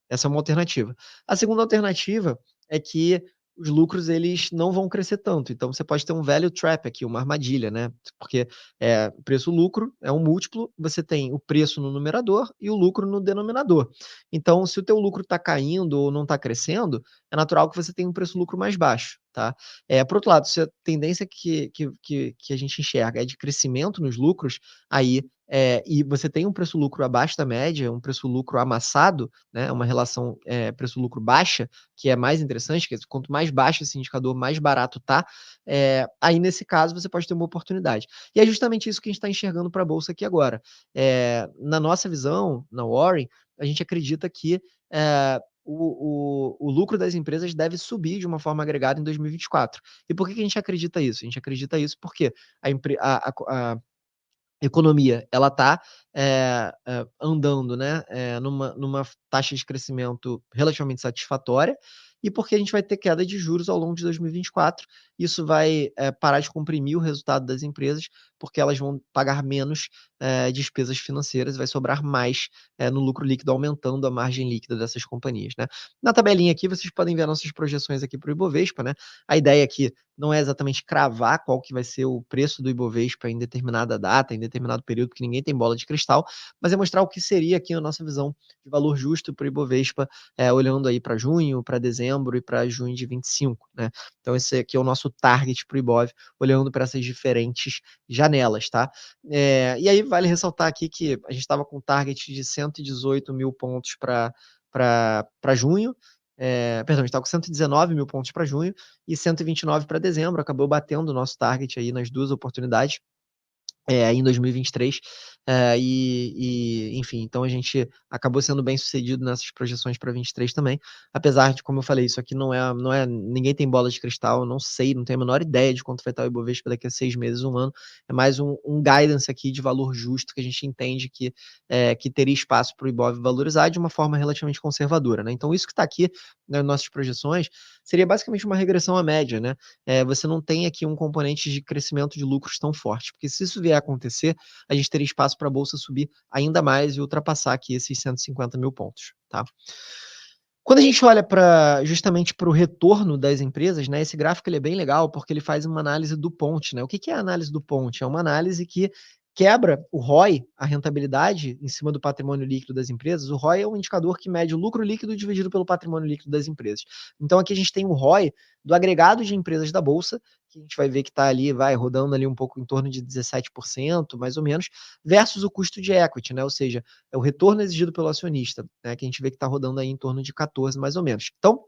Essa é uma alternativa. A segunda alternativa é que os lucros eles não vão crescer tanto, então você pode ter um value trap aqui, uma armadilha, né, porque, preço-lucro é um múltiplo, você tem o preço no numerador e o lucro no denominador. Então, se o teu lucro está caindo ou não está crescendo, é natural que você tenha um preço-lucro mais baixo, tá. Por outro lado, se a tendência que a gente enxerga é de crescimento nos lucros, aí, e você tem um preço-lucro abaixo da média, um preço-lucro amassado, né, uma relação, preço-lucro baixa, que é mais interessante, que quanto mais baixo esse indicador, mais barato tá, aí nesse caso você pode ter uma oportunidade. E é justamente isso que a gente está enxergando para a bolsa aqui agora. Na nossa visão, na Warren, a gente acredita que o lucro das empresas deve subir de uma forma agregada em 2024. E por que a gente acredita isso? A gente acredita isso porque a economia, ela está andando, né, numa taxa de crescimento relativamente satisfatória, e porque a gente vai ter queda de juros ao longo de 2024. Isso vai, parar de comprimir o resultado das empresas, porque elas vão pagar menos, despesas financeiras, vai sobrar mais, no lucro líquido, aumentando a margem líquida dessas companhias, né. Na tabelinha aqui, vocês podem ver nossas projeções aqui para o Ibovespa, né. A ideia aqui não é exatamente cravar qual que vai ser o preço do Ibovespa em determinada data, em determinado período, porque ninguém tem bola de cristal, mas é mostrar o que seria aqui a nossa visão de valor justo para o Ibovespa, olhando aí para junho, para dezembro e para junho de 25, né. Então esse aqui é o nosso target para o Ibov, olhando para essas diferentes janelas, tá. E aí vale ressaltar aqui que a gente estava com um target de 118.000 pontos para junho, perdão, a gente estava com 119.000 pontos para junho e 129 para dezembro, acabou batendo o nosso target aí nas 2 oportunidades, em 2023, enfim, então a gente acabou sendo bem sucedido nessas projeções para 23 também, apesar de, como eu falei, isso aqui não é ninguém tem bola de cristal, eu não sei, não tenho a menor ideia de quanto vai estar o Ibovespa daqui a 6 meses, 1 ano, é mais um guidance aqui de valor justo que a gente entende que teria espaço para o Ibov valorizar de uma forma relativamente conservadora, né. Então isso que está aqui nas nossas projeções seria basicamente uma regressão à média, né. Você não tem aqui um componente de crescimento de lucros tão forte, porque se isso vier a acontecer, a gente teria espaço para a bolsa subir ainda mais e ultrapassar aqui esses 150.000 pontos, tá. Quando a gente olha justamente para o retorno das empresas, né, esse gráfico ele é bem legal, porque ele faz uma análise do ponte, né. O que que é a análise do ponte? É uma análise que quebra o ROI, a rentabilidade em cima do patrimônio líquido das empresas. O ROI é um indicador que mede o lucro líquido dividido pelo patrimônio líquido das empresas. Então aqui a gente tem o ROI do agregado de empresas da bolsa, que a gente vai ver que está ali, vai rodando ali um pouco em torno de 17%, mais ou menos, versus o custo de equity, né? Ou seja, é o retorno exigido pelo acionista, né? Que a gente vê que está rodando aí em torno de 14, mais ou menos. Então,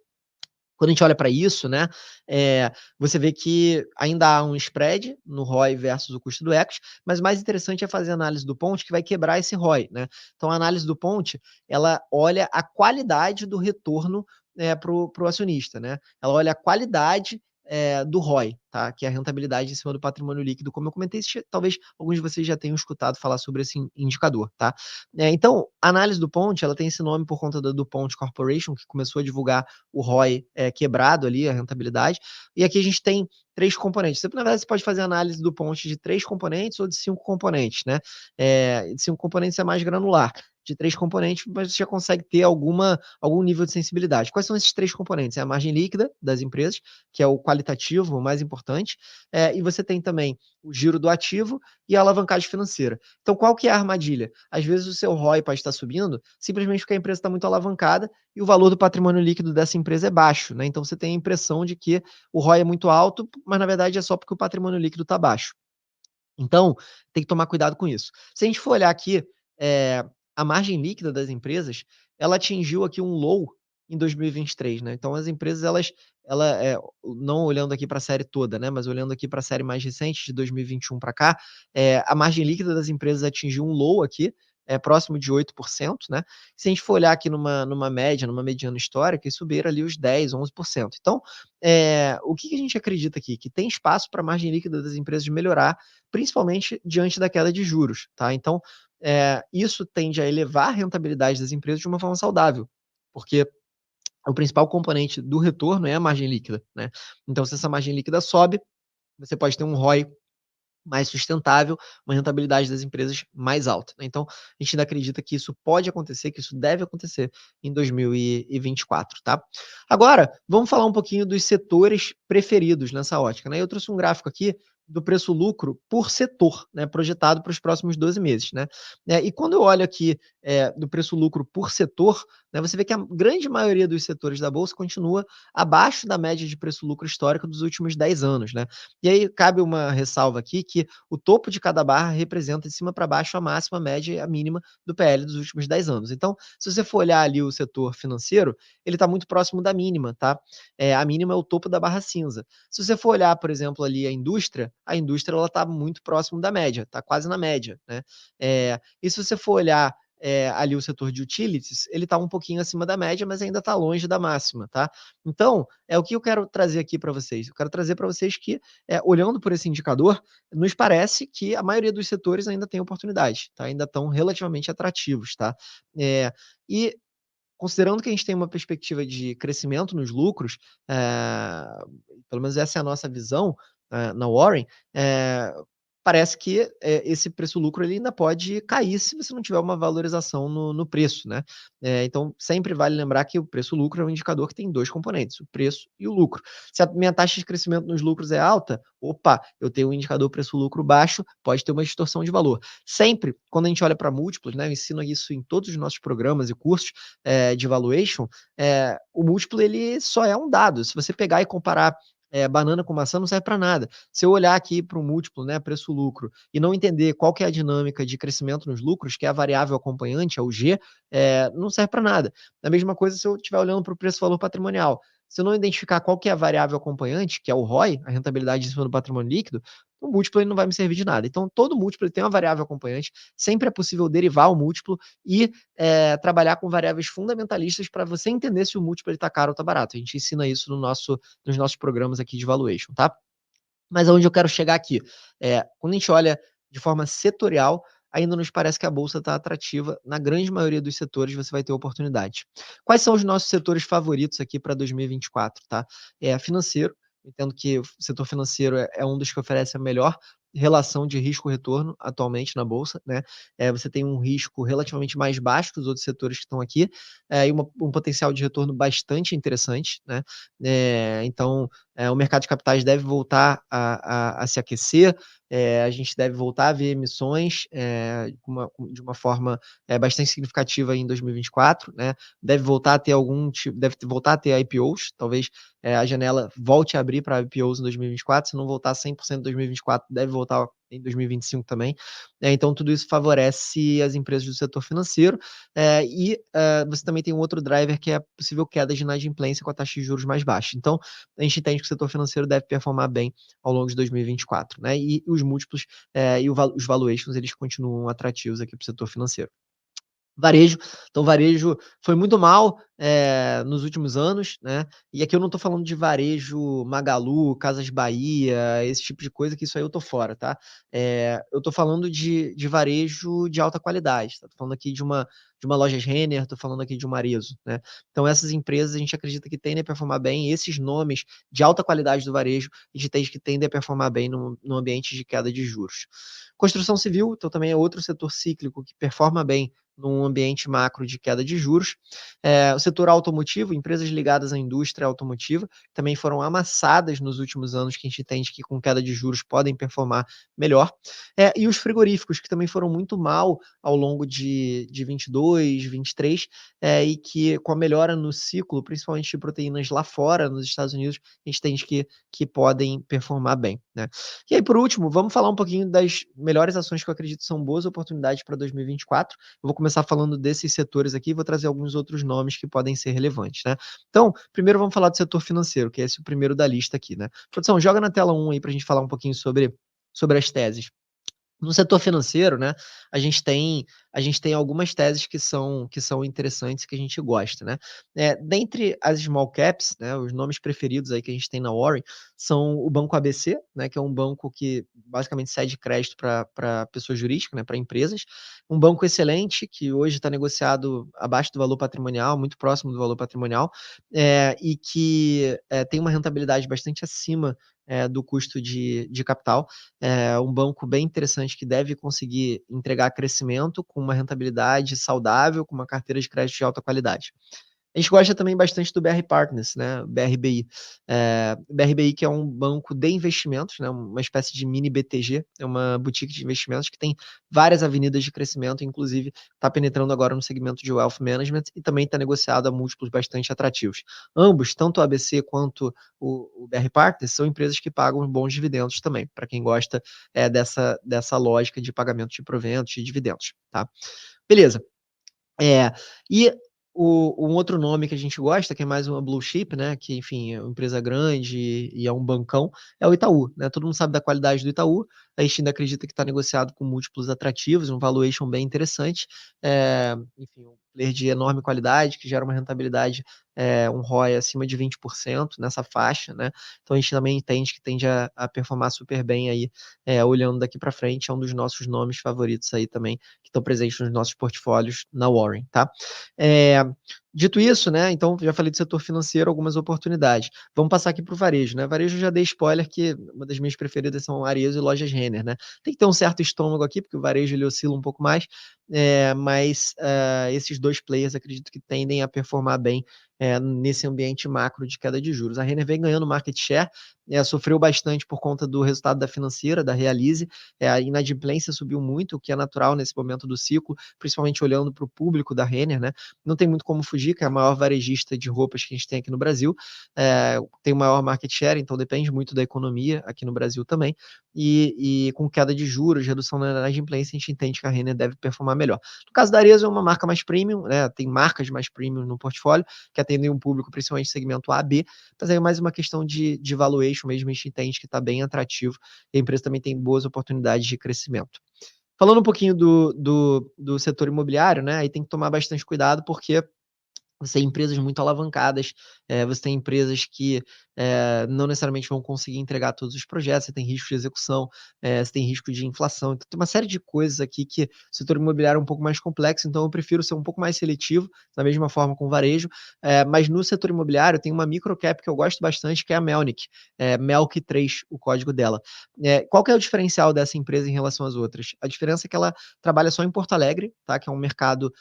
quando a gente olha para isso, né, você vê que ainda há um spread no ROI versus o custo do equity, mas o mais interessante é fazer a análise do Ponte, que vai quebrar esse ROI, né? Então, a análise do Ponte, ela olha a qualidade do retorno para o acionista, né? Ela olha a qualidade do ROI, tá? Que é a rentabilidade em cima do patrimônio líquido. Como eu comentei, talvez alguns de vocês já tenham escutado falar sobre esse indicador, tá? Então, a análise do Ponte, ela tem esse nome por conta da DuPont Corporation, que começou a divulgar o ROI quebrado ali, a rentabilidade. E aqui a gente tem 3 componentes. Você, na verdade, você pode fazer análise do Ponte de 3 componentes ou de 5 componentes, né? De 5 componentes é mais granular. De 3 componentes, mas você já consegue ter algum nível de sensibilidade. Quais são esses 3 componentes? É a margem líquida das empresas, que é o qualitativo, o mais importante, e você tem também o giro do ativo e a alavancagem financeira. Então, qual que é a armadilha? Às vezes o seu ROI pode estar subindo simplesmente porque a empresa está muito alavancada e o valor do patrimônio líquido dessa empresa é baixo, né? Então você tem a impressão de que o ROI é muito alto, mas na verdade é só porque o patrimônio líquido está baixo. Então, tem que tomar cuidado com isso. Se a gente for olhar aqui, a margem líquida das empresas, ela atingiu aqui um low em 2023, né? Então as empresas não olhando aqui para a série toda, né, mas olhando aqui para a série mais recente de 2021 para cá, a margem líquida das empresas atingiu um low aqui, próximo de 8%, né? Se a gente for olhar aqui numa média, numa mediana histórica, isso beira ali os 10, 11%. Então, o que a gente acredita aqui? Que tem espaço para a margem líquida das empresas melhorar, principalmente diante da queda de juros, tá? Então, isso tende a elevar a rentabilidade das empresas de uma forma saudável, porque o principal componente do retorno é a margem líquida, né? Então, se essa margem líquida sobe, você pode ter um ROI mais sustentável, uma rentabilidade das empresas mais alta, né? Então, a gente ainda acredita que isso pode acontecer, que isso deve acontecer em 2024, tá? Agora, vamos falar um pouquinho dos setores preferidos nessa ótica, né? Eu trouxe um gráfico aqui do preço-lucro por setor, né, projetado para os próximos 12 meses, né? E quando eu olho aqui do preço-lucro por setor, né, você vê que a grande maioria dos setores da Bolsa continua abaixo da média de preço-lucro histórico dos últimos 10 anos, né? E aí cabe uma ressalva aqui que o topo de cada barra representa de cima para baixo a máxima, a média e a mínima do PL dos últimos 10 anos. Então, se você for olhar ali o setor financeiro, ele está muito próximo da mínima, tá? A mínima é o topo da barra cinza. Se você for olhar, por exemplo, ali a indústria ela está muito próximo da média, está quase na média, né? E se você for olhar ali o setor de utilities, ele está um pouquinho acima da média, mas ainda está longe da máxima, tá? Então, é o que eu quero trazer aqui para vocês. Eu quero trazer para vocês que olhando por esse indicador, nos parece que a maioria dos setores ainda tem oportunidade, tá? Ainda estão relativamente atrativos, tá? E considerando que a gente tem uma perspectiva de crescimento nos lucros, pelo menos essa é a nossa visão na Warren, parece que esse preço-lucro ele ainda pode cair se você não tiver uma valorização no preço, né? Então, sempre vale lembrar que o preço-lucro é um indicador que tem 2 componentes, o preço e o lucro. Se a minha taxa de crescimento nos lucros é alta, opa, eu tenho um indicador preço-lucro baixo, pode ter uma distorção de valor. Sempre, quando a gente olha para múltiplos, né, eu ensino isso em todos os nossos programas e cursos de valuation, o múltiplo ele só é um dado. Se você pegar e comparar banana com maçã não serve para nada. Se eu olhar aqui para o múltiplo, né, preço-lucro, e não entender qual que é a dinâmica de crescimento nos lucros, que é a variável acompanhante, é o G, não serve para nada. A mesma coisa se eu estiver olhando para o preço-valor patrimonial. Se eu não identificar qual que é a variável acompanhante, que é o ROI, a rentabilidade em cima do patrimônio líquido, o múltiplo ele não vai me servir de nada. Então, todo múltiplo ele tem uma variável acompanhante, sempre é possível derivar o múltiplo e trabalhar com variáveis fundamentalistas para você entender se o múltiplo está caro ou está barato. A gente ensina isso nos nossos programas aqui de valuation, tá? Mas aonde eu quero chegar aqui, quando a gente olha de forma setorial, ainda nos parece que a bolsa está atrativa. Na grande maioria dos setores você vai ter oportunidade. Quais são os nossos setores favoritos aqui para 2024, tá? Financeiro, entendo que o setor financeiro é um dos que oferece a melhor relação de risco-retorno atualmente na bolsa, né? Você tem um risco relativamente mais baixo que os outros setores que estão aqui, e um potencial de retorno bastante interessante, né? Então, o mercado de capitais deve voltar a se aquecer, a gente deve voltar a ver emissões de uma forma bastante significativa em 2024, né? Deve voltar a ter voltar a ter IPOs, talvez a janela volte a abrir para IPOs em 2024, se não voltar 100% em 2024, deve voltar em 2025 também. Então, tudo isso favorece as empresas do setor financeiro. Você também tem um outro driver que é a possível queda de inadimplência com a taxa de juros mais baixa. Então, a gente entende que o setor financeiro deve performar bem ao longo de 2024, né? E os múltiplos os valuations, eles continuam atrativos aqui para o setor financeiro. Varejo. Então, varejo foi muito mal nos últimos anos, né? E aqui eu não estou falando de varejo Magalu, Casas Bahia, esse tipo de coisa, que isso aí eu tô fora, tá? Eu estou falando de varejo de alta qualidade. Tá? Tô falando aqui de uma Lojas Renner, estou falando aqui de uma Arezzo, né? Então, essas empresas a gente acredita que tendem a performar bem. E esses nomes de alta qualidade do varejo, a gente entende que tendem a performar bem no ambiente de queda de juros. Construção civil, então também é outro setor cíclico que performa bem num ambiente macro de queda de juros. O setor automotivo, empresas ligadas à indústria automotiva, também foram amassadas nos últimos anos, que a gente entende que com queda de juros podem performar melhor. E os frigoríficos, que também foram muito mal ao longo de 22, 23, e que com a melhora no ciclo, principalmente de proteínas lá fora, nos Estados Unidos, a gente entende que podem performar bem, né? E aí, por último, vamos falar um pouquinho das melhores ações que eu acredito são boas oportunidades para 2024. Eu vou começar falando desses setores aqui e vou trazer alguns outros nomes que podem ser relevantes, né? Então, primeiro vamos falar do setor financeiro, que é esse o primeiro da lista aqui, né? Produção, joga na tela 1 aí para a gente falar um pouquinho sobre as teses. No setor financeiro, né, a gente tem algumas teses que são interessantes, que a gente gosta, né. Dentre as small caps, né, os nomes preferidos aí que a gente tem na Warren são o Banco ABC, né, que é um banco que basicamente cede crédito para pessoa jurídica, né, para empresas. Um banco excelente, que hoje está negociado abaixo do valor patrimonial, muito próximo do valor patrimonial, e que tem uma rentabilidade bastante acima do custo de capital. Um banco bem interessante que deve conseguir entregar crescimento com uma rentabilidade saudável, com uma carteira de crédito de alta qualidade. A gente gosta também bastante do BR Partners, né? BRBI. BRBI, que é um banco de investimentos, né? Uma espécie de mini BTG, é uma boutique de investimentos que tem várias avenidas de crescimento, inclusive está penetrando agora no segmento de wealth management e também está negociado a múltiplos bastante atrativos. Ambos, tanto o ABC quanto o BR Partners, são empresas que pagam bons dividendos também, para quem gosta dessa lógica de pagamento de proventos e dividendos, tá? Beleza. E um outro nome que a gente gosta, que é mais uma blue chip, né, que enfim, é uma empresa grande e é um bancão, é o Itaú, né? Todo mundo sabe da qualidade do Itaú, a gente ainda acredita que está negociado com múltiplos atrativos, um valuation bem interessante, enfim, um player de enorme qualidade, que gera uma rentabilidade, um ROI acima de 20% nessa faixa, né? Então a gente também entende que tende a performar super bem aí, olhando daqui para frente, é um dos nossos nomes favoritos aí também, que estão presentes nos nossos portfólios na Warren, tá? É, Dito isso, né, então já falei do setor financeiro, algumas oportunidades. Vamos passar aqui para o varejo, né? Varejo, eu já dei spoiler que uma das minhas preferidas são Arezzo e Lojas Renner, né? Tem que ter um certo estômago aqui, porque o varejo ele oscila um pouco mais, mas esses dois players acredito que tendem a performar bem nesse ambiente macro de queda de juros. A Renner vem ganhando market share, sofreu bastante por conta do resultado da financeira, da Realize, a inadimplência subiu muito, o que é natural nesse momento do ciclo, principalmente olhando para o público da Renner, né? Não tem muito como fugir, que é a maior varejista de roupas que a gente tem aqui no Brasil, tem o maior market share, então depende muito da economia aqui no Brasil também, e com queda de juros, redução na inadimplência, a gente entende que a Renner deve performar melhor. No caso da Arezzo, é uma marca mais premium, né? Tem marcas mais premium no portfólio, que atendem um público, principalmente segmento A, B, mas aí é mais uma questão de valuation mesmo, a gente entende que está bem atrativo, e a empresa também tem boas oportunidades de crescimento. Falando um pouquinho do setor imobiliário, né? Aí tem que tomar bastante cuidado, porque você tem empresas muito alavancadas, você tem empresas que não necessariamente vão conseguir entregar todos os projetos, você tem risco de execução, você tem risco de inflação. Então, tem uma série de coisas aqui que o setor imobiliário é um pouco mais complexo, então eu prefiro ser um pouco mais seletivo, da mesma forma com o varejo. Mas no setor imobiliário tem uma microcap que eu gosto bastante, que é a Melnick, Melk 3, o código dela. Qual que é o diferencial dessa empresa em relação às outras? A diferença é que ela trabalha só em Porto Alegre, tá? Que é um mercado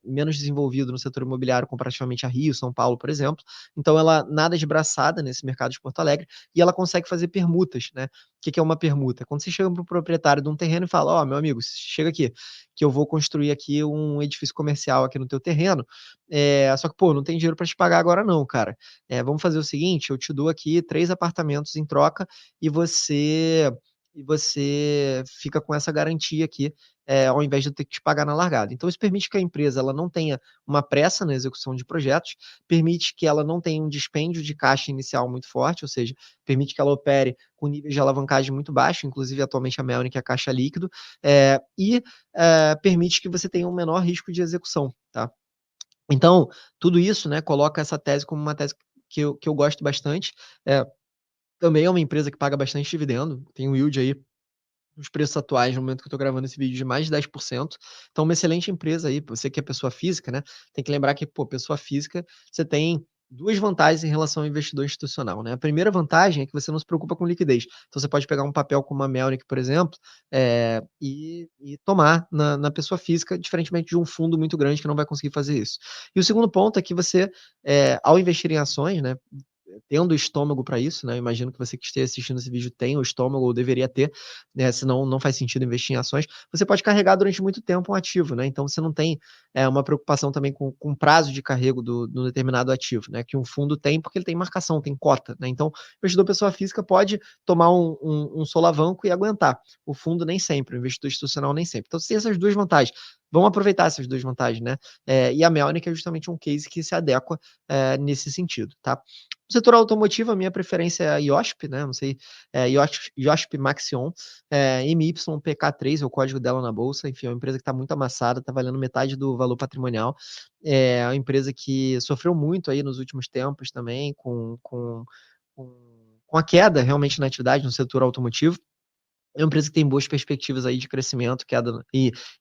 menos desenvolvido no setor imobiliário imobiliário comparativamente a Rio, São Paulo, por exemplo. Então ela nada de braçada nesse mercado de Porto Alegre e ela consegue fazer permutas, né? O que que é uma permuta? Quando você chega para o proprietário de um terreno e fala: "Ó, meu amigo, chega aqui, que eu vou construir aqui um edifício comercial aqui no teu terreno, só que, pô, não tem dinheiro para te pagar agora não, cara. Vamos fazer o seguinte, eu te dou aqui 3 apartamentos em troca e você fica com essa garantia aqui, ao invés de eu ter que te pagar na largada". Então isso permite que a empresa ela não tenha uma pressa na execução de projetos, permite que ela não tenha um dispêndio de caixa inicial muito forte, ou seja, permite que ela opere com níveis de alavancagem muito baixo, inclusive atualmente a Melnick é caixa líquido, permite que você tenha um menor risco de execução, tá. Então, tudo isso, né, coloca essa tese como uma tese que eu gosto bastante, eh, também é uma empresa que paga bastante dividendo, tem um yield aí nos preços atuais, no momento que eu estou gravando esse vídeo, de mais de 10%. Então, uma excelente empresa aí, você que é pessoa física, né? Tem que lembrar que, pô, pessoa física, você tem duas vantagens em relação ao investidor institucional, né? A primeira vantagem é que você não se preocupa com liquidez. Então, você pode pegar um papel como a Melnick, por exemplo, e tomar na pessoa física, diferentemente de um fundo muito grande que não vai conseguir fazer isso. E o segundo ponto é que você, ao investir em ações, né? Tendo estômago para isso, né? Eu imagino que você que esteja assistindo esse vídeo tem o estômago ou deveria ter, né? Senão não faz sentido investir em ações. Você pode carregar durante muito tempo um ativo, né? Então você não tem uma preocupação também com prazo de carrego do determinado ativo, né? Que um fundo tem, porque ele tem marcação, tem cota, né? Então, o investidor pessoa física pode tomar um solavanco e aguentar. O fundo nem sempre, o investidor institucional nem sempre. Então, você tem essas duas vantagens. Vamos aproveitar essas duas vantagens, né? E a Melnick é justamente um case que se adequa nesse sentido, tá? No setor automotivo, a minha preferência é a IOSP, né? Não sei, IOSP Maxion, MYPK3 é o código dela na bolsa. Enfim, é uma empresa que está muito amassada, está valendo metade do valor patrimonial. É uma empresa que sofreu muito aí nos últimos tempos também, com a queda realmente na atividade no setor automotivo. É uma empresa que tem boas perspectivas aí de crescimento, queda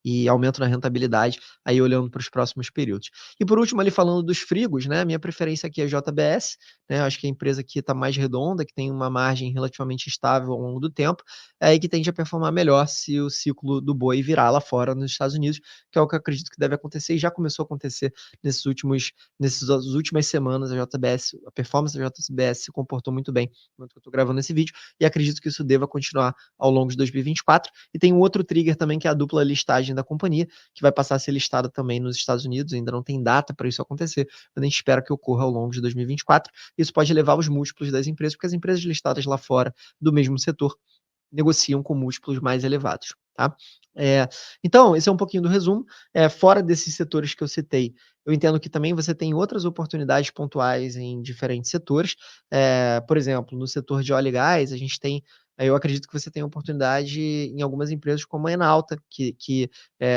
e aumento na rentabilidade, aí olhando para os próximos períodos. E por último, ali falando dos frigos, né, minha preferência aqui é JBS, né, acho que a empresa que está mais redonda, que tem uma margem relativamente estável ao longo do tempo, e que tende a performar melhor se o ciclo do boi virar lá fora nos Estados Unidos, que é o que eu acredito que deve acontecer e já começou a acontecer nessas últimas semanas. A performance da JBS se comportou muito bem enquanto eu estou gravando esse vídeo, e acredito que isso deva continuar ao longo de 2024. E tem um outro trigger também, que é a dupla listagem da companhia, que vai passar a ser listada também nos Estados Unidos. Ainda não tem data para isso acontecer, mas a gente espera que ocorra ao longo de 2024. Isso pode elevar os múltiplos das empresas, porque as empresas listadas lá fora do mesmo setor negociam com múltiplos mais elevados, tá? Então, esse é um pouquinho do resumo. Fora desses setores que eu citei, eu entendo que também você tem outras oportunidades pontuais em diferentes setores. Por exemplo, no setor de óleo e gás, a gente tem. Eu acredito que você tem oportunidade em algumas empresas como a Enalta, que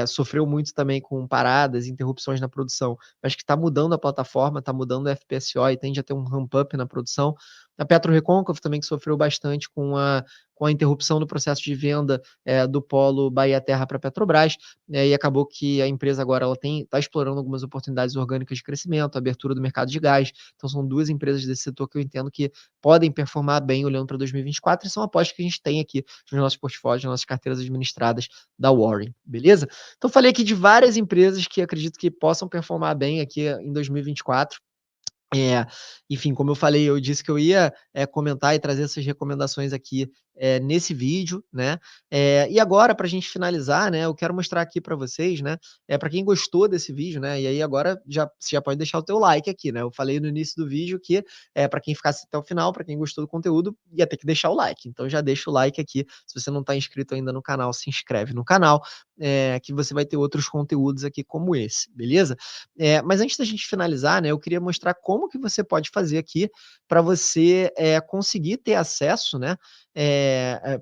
sofreu muito também com paradas, interrupções na produção, mas que está mudando a plataforma, está mudando o FPSO e tende a ter um ramp-up na produção. A PetroRecôncavo também, que sofreu bastante com a interrupção do processo de venda do polo Bahia Terra para a Petrobras, e acabou que a empresa agora está explorando algumas oportunidades orgânicas de crescimento, abertura do mercado de gás. Então são duas empresas desse setor que eu entendo que podem performar bem olhando para 2024 e são apostas que a gente tem aqui nos nossos portfólios, nas nossas carteiras administradas da Warren, beleza? Então falei aqui de várias empresas que acredito que possam performar bem aqui em 2024. É, Enfim, como eu falei, eu disse que eu ia comentar e trazer essas recomendações aqui nesse vídeo, né? E agora, para a gente finalizar, né, eu quero mostrar aqui para vocês, né? Para quem gostou desse vídeo, né? E aí agora você já pode deixar o teu like aqui, né? Eu falei no início do vídeo que para quem ficasse até o final, para quem gostou do conteúdo, ia ter que deixar o like. Então já deixa o like aqui. Se você não está inscrito ainda no canal, se inscreve no canal, que você vai ter outros conteúdos aqui como esse, beleza? Mas antes da gente finalizar, né, eu queria mostrar como que você pode fazer aqui para você conseguir ter acesso, né,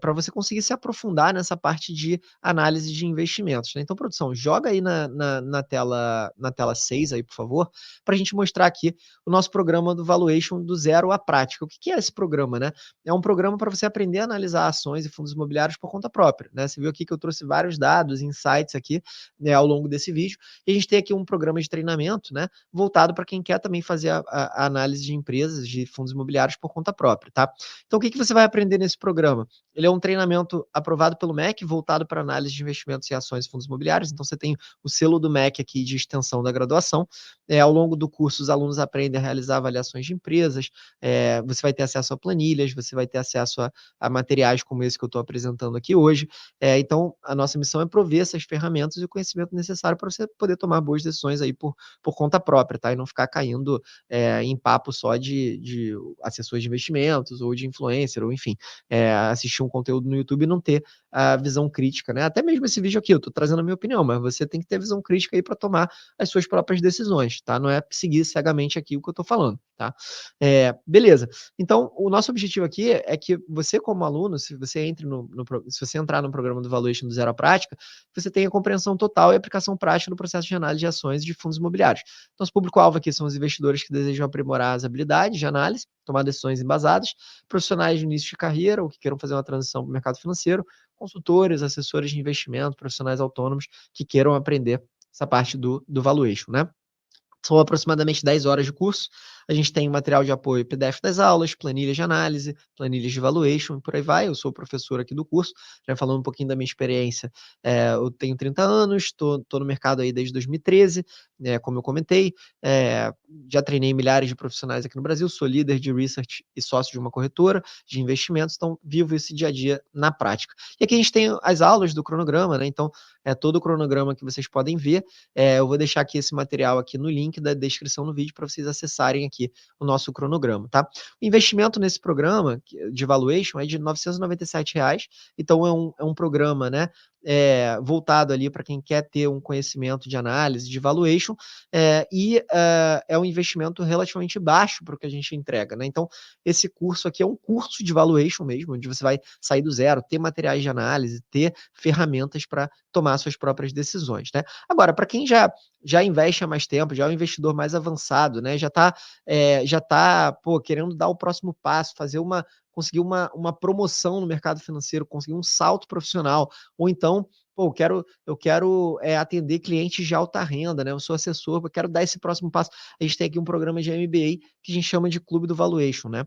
para você conseguir se aprofundar nessa parte de análise de investimentos, né? Então, produção, joga aí na tela 6 aí, por favor, para a gente mostrar aqui o nosso programa do Valuation do Zero à Prática. O que é esse programa, né? É um programa para você aprender a analisar ações e fundos imobiliários por conta própria, né? Você viu aqui que eu trouxe vários dados, insights aqui, né, ao longo desse vídeo, e a gente tem aqui um programa de treinamento, né, voltado para quem quer também fazer a análise de empresas, de fundos imobiliários por conta própria, tá? Então, o que você vai aprender nesse programa, ele é um treinamento aprovado pelo MEC, voltado para análise de investimentos em ações e fundos imobiliários, então você tem o selo do MEC aqui de extensão da graduação. Ao longo do curso, os alunos aprendem a realizar avaliações de empresas, você vai ter acesso a planilhas, você vai ter acesso a materiais como esse que eu estou apresentando aqui hoje. Então, a nossa missão é prover essas ferramentas e o conhecimento necessário para você poder tomar boas decisões aí por conta própria, tá? E não ficar caindo em papo só de assessor de investimentos ou de influencer, ou enfim, assistir um conteúdo no YouTube e não ter a visão crítica, né? Até mesmo esse vídeo aqui, eu estou trazendo a minha opinião, mas você tem que ter visão crítica aí para tomar as suas próprias decisões, tá? Não é seguir cegamente aqui o que eu estou falando, tá? Beleza. Então, o nosso objetivo aqui é que você, como aluno, se você se você entrar no programa do Valuation do Zero à Prática, você tenha compreensão total e aplicação prática no processo de análise de ações e de fundos imobiliários. Nosso público-alvo aqui são os investidores que desejam aprimorar as habilidades de análise, tomar decisões embasadas, profissionais de início de carreira ou que queiram fazer uma transição para o mercado financeiro, consultores, assessores de investimento, profissionais autônomos que queiram aprender essa parte do valuation, né? São aproximadamente 10 horas de curso. A gente tem material de apoio, PDF das aulas, planilhas de análise, planilhas de valuation, e por aí vai. Eu sou o professor aqui do curso, já falando um pouquinho da minha experiência. Eu tenho 30 anos, estou no mercado aí desde 2013, como eu comentei. Já treinei milhares de profissionais aqui no Brasil, sou líder de research e sócio de uma corretora de investimentos, então vivo esse dia a dia na prática. E aqui a gente tem as aulas do cronograma, né? Então, todo o cronograma que vocês podem ver. Eu vou deixar aqui esse material aqui no link da descrição do vídeo para vocês acessarem aqui o nosso cronograma, tá? O investimento nesse programa de valuation é de R$ 997, então é um programa, né, voltado ali para quem quer ter um conhecimento de análise, de valuation, é um investimento relativamente baixo para o que a gente entrega, né? Então, esse curso aqui é um curso de valuation mesmo, onde você vai sair do zero, ter materiais de análise, ter ferramentas para tomar suas próprias decisões, né? Agora, para quem já investe há mais tempo, já é um investidor mais avançado, né? Já tá querendo dar o próximo passo, conseguir uma promoção no mercado financeiro, conseguir um salto profissional, ou então, eu quero atender clientes de alta renda, né? Eu sou assessor, eu quero dar esse próximo passo. A gente tem aqui um programa de MBA que a gente chama de Clube do Valuation, né?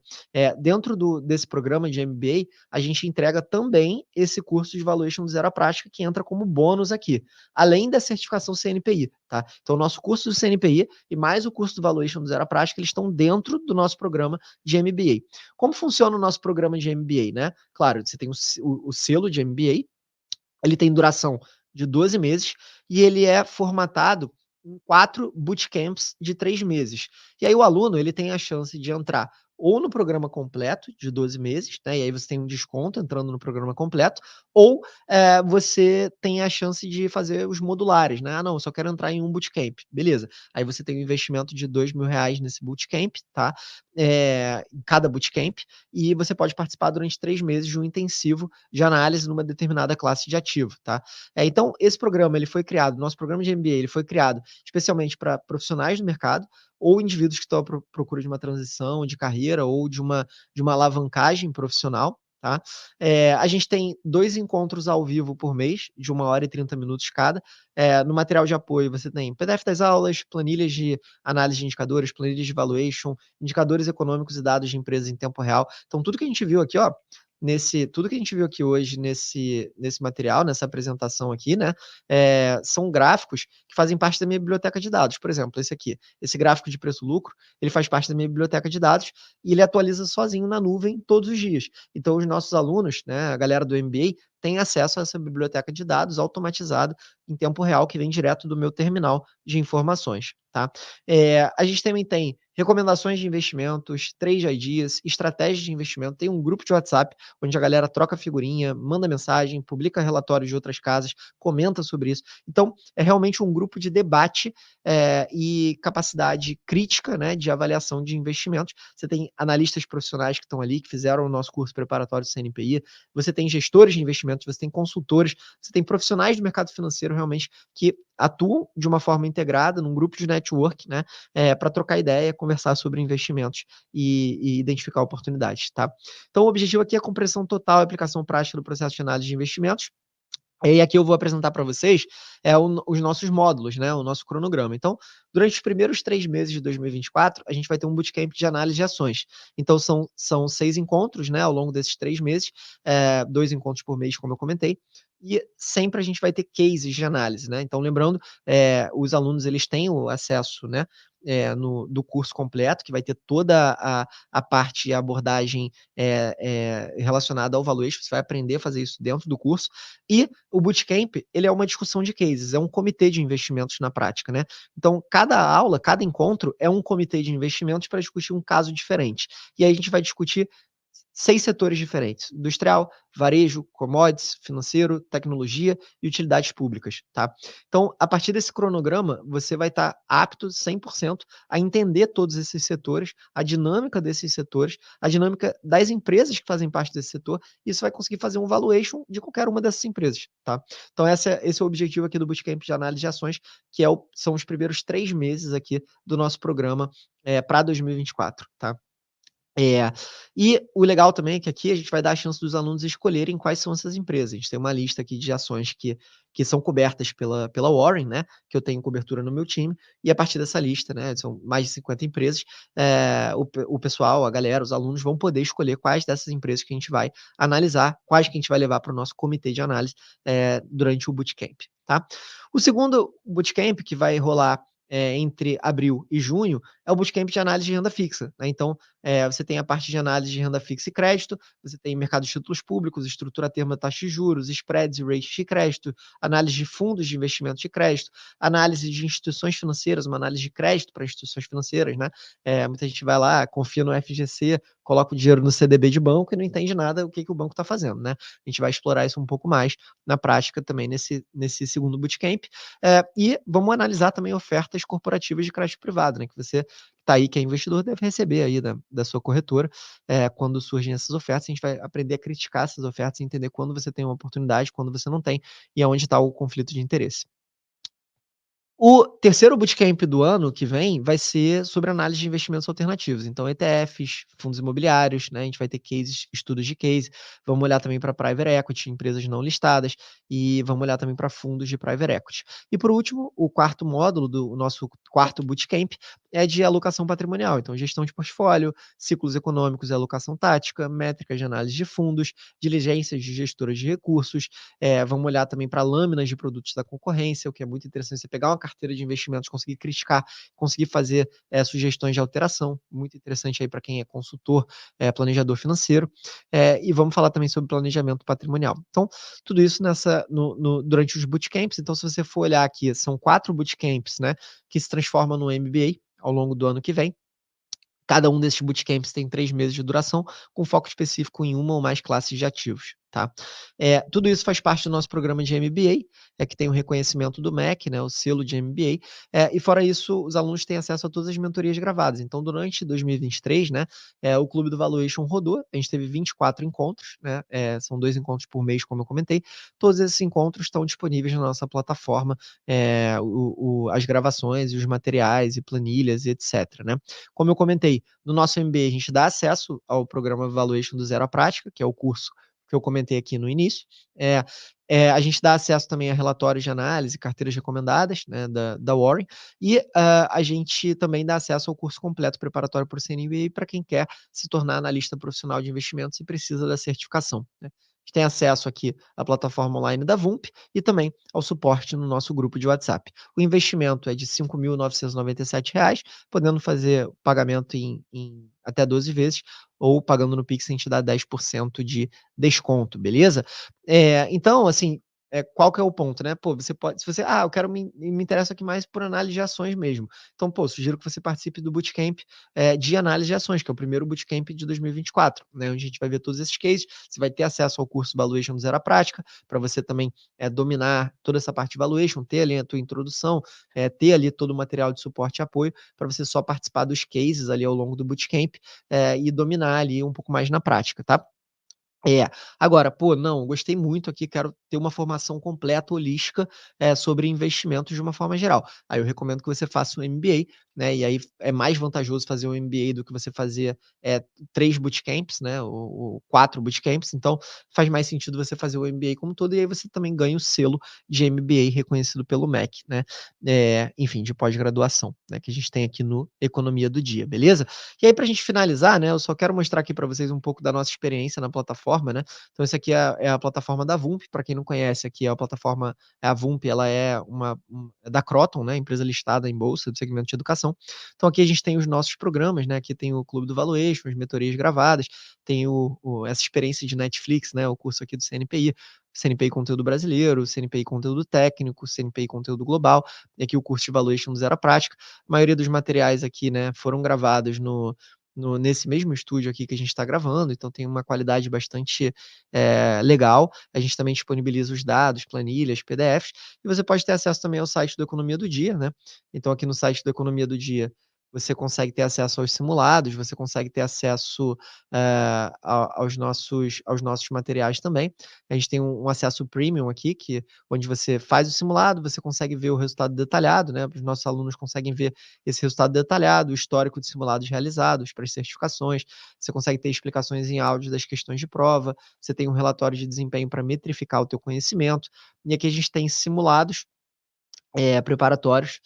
Dentro desse programa de MBA, a gente entrega também esse curso de Valuation do Zero à Prática, que entra como bônus aqui, além da certificação CNPI, tá? Então, o nosso curso do CNPI e mais o curso do Valuation do Zero à Prática, eles estão dentro do nosso programa de MBA. Como funciona o nosso programa de MBA, né? Claro, você tem o selo de MBA, ele tem duração de 12 meses e ele é formatado em 4 bootcamps de 3 meses. E aí o aluno, ele tem a chance de entrar ou no programa completo de 12 meses, né, e aí você tem um desconto entrando no programa completo, ou você tem a chance de fazer os modulares, né? Ah, não, eu só quero entrar em um bootcamp. Beleza. Aí você tem um investimento de R$ 2.000 nesse bootcamp, tá? Em cada bootcamp, e você pode participar durante 3 meses de um intensivo de análise numa determinada classe de ativo, tá? Então, esse programa, ele foi criado, nosso programa de MBA, ele foi criado especialmente para profissionais do mercado ou indivíduos que estão à procura de uma transição de carreira ou de uma alavancagem profissional, tá? A gente tem 2 encontros ao vivo por mês, de 1 hora e 30 minutos cada. No material de apoio, você tem PDF das aulas, planilhas de análise de indicadores, planilhas de valuation, indicadores econômicos e dados de empresas em tempo real. Então, tudo que a gente viu aqui, ó, tudo que a gente viu aqui hoje nesse material, nessa apresentação aqui, né, são gráficos que fazem parte da minha biblioteca de dados. Por exemplo, esse aqui, esse gráfico de preço-lucro, ele faz parte da minha biblioteca de dados e ele atualiza sozinho na nuvem todos os dias. Então, os nossos alunos, né, a galera do MBA, tem acesso a essa biblioteca de dados automatizada em tempo real, que vem direto do meu terminal de informações, tá? A gente também tem recomendações de investimentos, trade ideas, estratégias de investimento, tem um grupo de WhatsApp onde a galera troca figurinha, manda mensagem, publica relatórios de outras casas, comenta sobre isso. Então, é realmente um grupo de debate e capacidade crítica, né, de avaliação de investimentos. Você tem analistas profissionais que estão ali, que fizeram o nosso curso preparatório do CNPI, você tem gestores de investimentos, você tem consultores, você tem profissionais do mercado financeiro realmente que atuam de uma forma integrada num grupo de network, né, para trocar ideia, conversar sobre investimentos e identificar oportunidades, tá? Então, o objetivo aqui é a compreensão total e aplicação prática do processo de análise de investimentos. E aqui eu vou apresentar para vocês os nossos módulos, né, o nosso cronograma. Então, durante os primeiros 3 meses de 2024, a gente vai ter um bootcamp de análise de ações. Então, são 6 encontros, né, ao longo desses 3 meses, 2 encontros por mês, como eu comentei, e sempre a gente vai ter cases de análise, né. Então, lembrando, os alunos eles têm o acesso, né, do curso completo, que vai ter toda a parte e a abordagem relacionada ao valuation, você vai aprender a fazer isso dentro do curso, e o bootcamp, ele é uma discussão de cases, é um comitê de investimentos na prática, né. Então cada aula, cada encontro é um comitê de investimentos para discutir um caso diferente. E aí a gente vai discutir 6 setores diferentes: industrial, varejo, commodities, financeiro, tecnologia e utilidades públicas, tá. Então, a partir desse cronograma, você vai estar apto 100% a entender todos esses setores, a dinâmica desses setores, a dinâmica das empresas que fazem parte desse setor, e você vai conseguir fazer um valuation de qualquer uma dessas empresas, tá. Então esse é o objetivo aqui do bootcamp de análise de ações, que são os primeiros 3 meses aqui do nosso programa, pra 2024, tá. É. E o legal também é que aqui a gente vai dar a chance dos alunos escolherem quais são essas empresas. A gente tem uma lista aqui de ações que são cobertas pela Warren, né, que eu tenho cobertura no meu time, e a partir dessa lista, né, são mais de 50 empresas, o pessoal, a galera, os alunos vão poder escolher quais dessas empresas que a gente vai analisar, quais que a gente vai levar para o nosso comitê de análise, durante o bootcamp, tá. O segundo bootcamp que vai rolar, entre abril e junho, é o bootcamp de análise de renda fixa, né. Então, você tem a parte de análise de renda fixa e crédito, você tem mercado de títulos públicos, estrutura termo da taxa de juros, spreads e rates de crédito, análise de fundos de investimento de crédito, análise de instituições financeiras, uma análise de crédito para instituições financeiras, né. Muita gente vai lá, confia no FGC, coloca o dinheiro no CDB de banco e não entende nada o que que o banco está fazendo, né. A gente vai explorar isso um pouco mais na prática também nesse segundo bootcamp. E vamos analisar também ofertas corporativas de crédito privado, né, que você tá aí, que é investidor, deve receber aí da sua corretora, quando surgem essas ofertas. A gente vai aprender a criticar essas ofertas e entender quando você tem uma oportunidade, quando você não tem, e aonde está o conflito de interesse. O terceiro bootcamp do ano que vem vai ser sobre análise de investimentos alternativos, então ETFs, fundos imobiliários, né, a gente vai ter cases, estudos de case, vamos olhar também para private equity, empresas não listadas, e vamos olhar também para fundos de private equity. E por último, o quarto módulo do nosso quarto bootcamp é de alocação patrimonial, então gestão de portfólio, ciclos econômicos e alocação tática, métricas de análise de fundos, diligências de gestoras de recursos, vamos olhar também para lâminas de produtos da concorrência, o que é muito interessante, você pegar uma carteira de investimentos, conseguir criticar, conseguir fazer sugestões de alteração, muito interessante aí para quem é consultor, planejador financeiro, e vamos falar também sobre planejamento patrimonial. Então, tudo isso durante os bootcamps. Então, se você for olhar aqui, são 4 bootcamps, né, que se transformam no MBA ao longo do ano que vem. Cada um desses bootcamps tem 3 meses de duração, com foco específico em uma ou mais classes de ativos, tá. Tudo isso faz parte do nosso programa de MBA, que tem o reconhecimento do MEC, né, o selo de MBA, e fora isso, os alunos têm acesso a todas as mentorias gravadas. Então, durante 2023, né, o Clube do Valuation rodou, a gente teve 24 encontros, né, são 2 encontros por mês, como eu comentei. Todos esses encontros estão disponíveis na nossa plataforma, as gravações e os materiais e planilhas e etcétera, né. Como eu comentei, no nosso MBA a gente dá acesso ao programa Valuation do Zero à Prática, que é o curso que eu comentei aqui no início. A gente dá acesso também a relatórios de análise, carteiras recomendadas, né, da Warren, e a gente também dá acesso ao curso completo preparatório para o CNBA para quem quer se tornar analista profissional de investimentos e precisa da certificação, né. A gente tem acesso aqui à plataforma online da VUMP e também ao suporte no nosso grupo de WhatsApp. O investimento é de R$ 5.997, podendo fazer pagamento em até 12 vezes, ou pagando no Pix a gente dá 10% de desconto, beleza? Então, assim, qual que é o ponto, né? Pô, você pode, se você: "Ah, eu quero me interesso aqui mais por análise de ações mesmo". Então, pô, sugiro que você participe do bootcamp, de análise de ações, que é o primeiro bootcamp de 2024, né, onde a gente vai ver todos esses cases, você vai ter acesso ao curso Valuation do Zero à Prática, para você também, dominar toda essa parte de valuation, ter ali a tua introdução, ter ali todo o material de suporte e apoio, para você só participar dos cases ali ao longo do bootcamp, e dominar ali um pouco mais na prática, tá? É. Agora, pô, não, gostei muito aqui, quero ter uma formação completa, holística, sobre investimentos de uma forma geral. Aí eu recomendo que você faça um MBA, né, e aí é mais vantajoso fazer um MBA do que você fazer, 3 bootcamps, né, ou 4 bootcamps, então faz mais sentido você fazer o MBA como um todo, e aí você também ganha o selo de MBA reconhecido pelo MEC, né, enfim, de pós-graduação, né, que a gente tem aqui no Economia do Dia, beleza? E aí pra gente finalizar, né, eu só quero mostrar aqui para vocês um pouco da nossa experiência na plataforma, né. Então esse aqui é a plataforma da Vump, para quem não conhece, aqui é a plataforma a Vump, ela é é da Croton, né, empresa listada em bolsa do segmento de educação. Então aqui a gente tem os nossos programas, né, aqui tem o Clube do Valuation, as mentorias gravadas, tem essa experiência de Netflix, né, o curso aqui do CNPI, CNPI conteúdo brasileiro, CNPI conteúdo técnico, CNPI conteúdo global, e aqui o curso de Valuation do zero à prática. A maioria dos materiais aqui, né, foram gravados nesse mesmo estúdio aqui que a gente está gravando, então tem uma qualidade bastante legal. A gente também disponibiliza os dados, planilhas, PDFs, e você pode ter acesso também ao site do Economia do Dia, né? Então, aqui no site do Economia do Dia, você consegue ter acesso aos simulados, você consegue ter acesso aos nossos materiais também. A gente tem um acesso premium aqui, onde você faz o simulado, você consegue ver o resultado detalhado, né? Os nossos alunos conseguem ver esse resultado detalhado, o histórico de simulados realizados para as certificações, você consegue ter explicações em áudio das questões de prova, você tem um relatório de desempenho para metrificar o teu conhecimento, e aqui a gente tem simulados preparatórios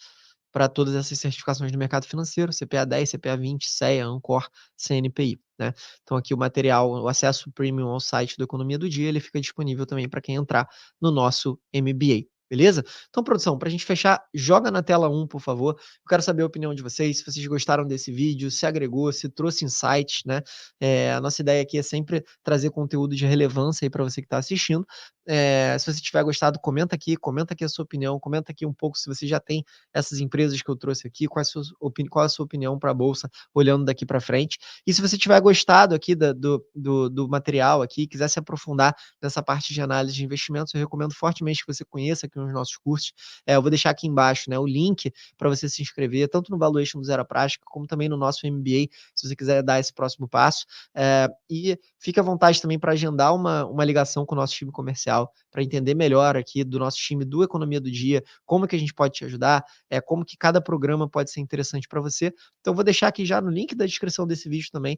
para todas essas certificações do mercado financeiro, CPA 10, CPA 20, CEA, Ancor, CNPI, né. Então aqui o material, o acesso premium ao site do Economia do Dia, ele fica disponível também para quem entrar no nosso MBA, beleza? Então produção, para a gente fechar, joga na tela um, por favor. Eu quero saber a opinião de vocês, se vocês gostaram desse vídeo, se agregou, se trouxe insights, né. A nossa ideia aqui é sempre trazer conteúdo de relevância aí para você que está assistindo. Se você tiver gostado, comenta aqui a sua opinião, comenta aqui um pouco se você já tem essas empresas que eu trouxe aqui, qual é a sua opinião para a bolsa olhando daqui para frente. E se você tiver gostado aqui do material aqui, quiser se aprofundar nessa parte de análise de investimentos, eu recomendo fortemente que você conheça aqui os nossos cursos. Eu vou deixar aqui embaixo, né, o link para você se inscrever, tanto no Valuation do Zero à Prática, como também no nosso MBA, se você quiser dar esse próximo passo. E fique à vontade também para agendar uma ligação com o nosso time comercial, para entender melhor aqui do nosso time do Economia do Dia, como que a gente pode te ajudar, como que cada programa pode ser interessante para você. Então vou deixar aqui já no link da descrição desse vídeo também,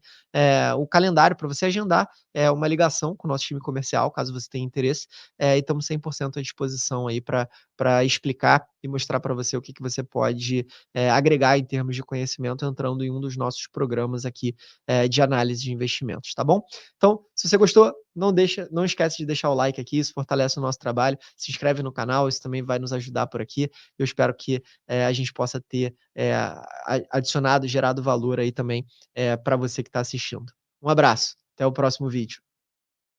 o calendário para você agendar, uma ligação com o nosso time comercial, caso você tenha interesse, e estamos 100% à disposição aí para explicar e mostrar para você o que que você pode, agregar em termos de conhecimento entrando em um dos nossos programas aqui, de análise de investimentos, tá bom? Então, se você gostou, não esquece de deixar o like aqui, isso fortalece o nosso trabalho, se inscreve no canal, isso também vai nos ajudar por aqui. Eu espero que a gente possa ter adicionado, gerado valor aí também para você que está assistindo. Um abraço, até o próximo vídeo.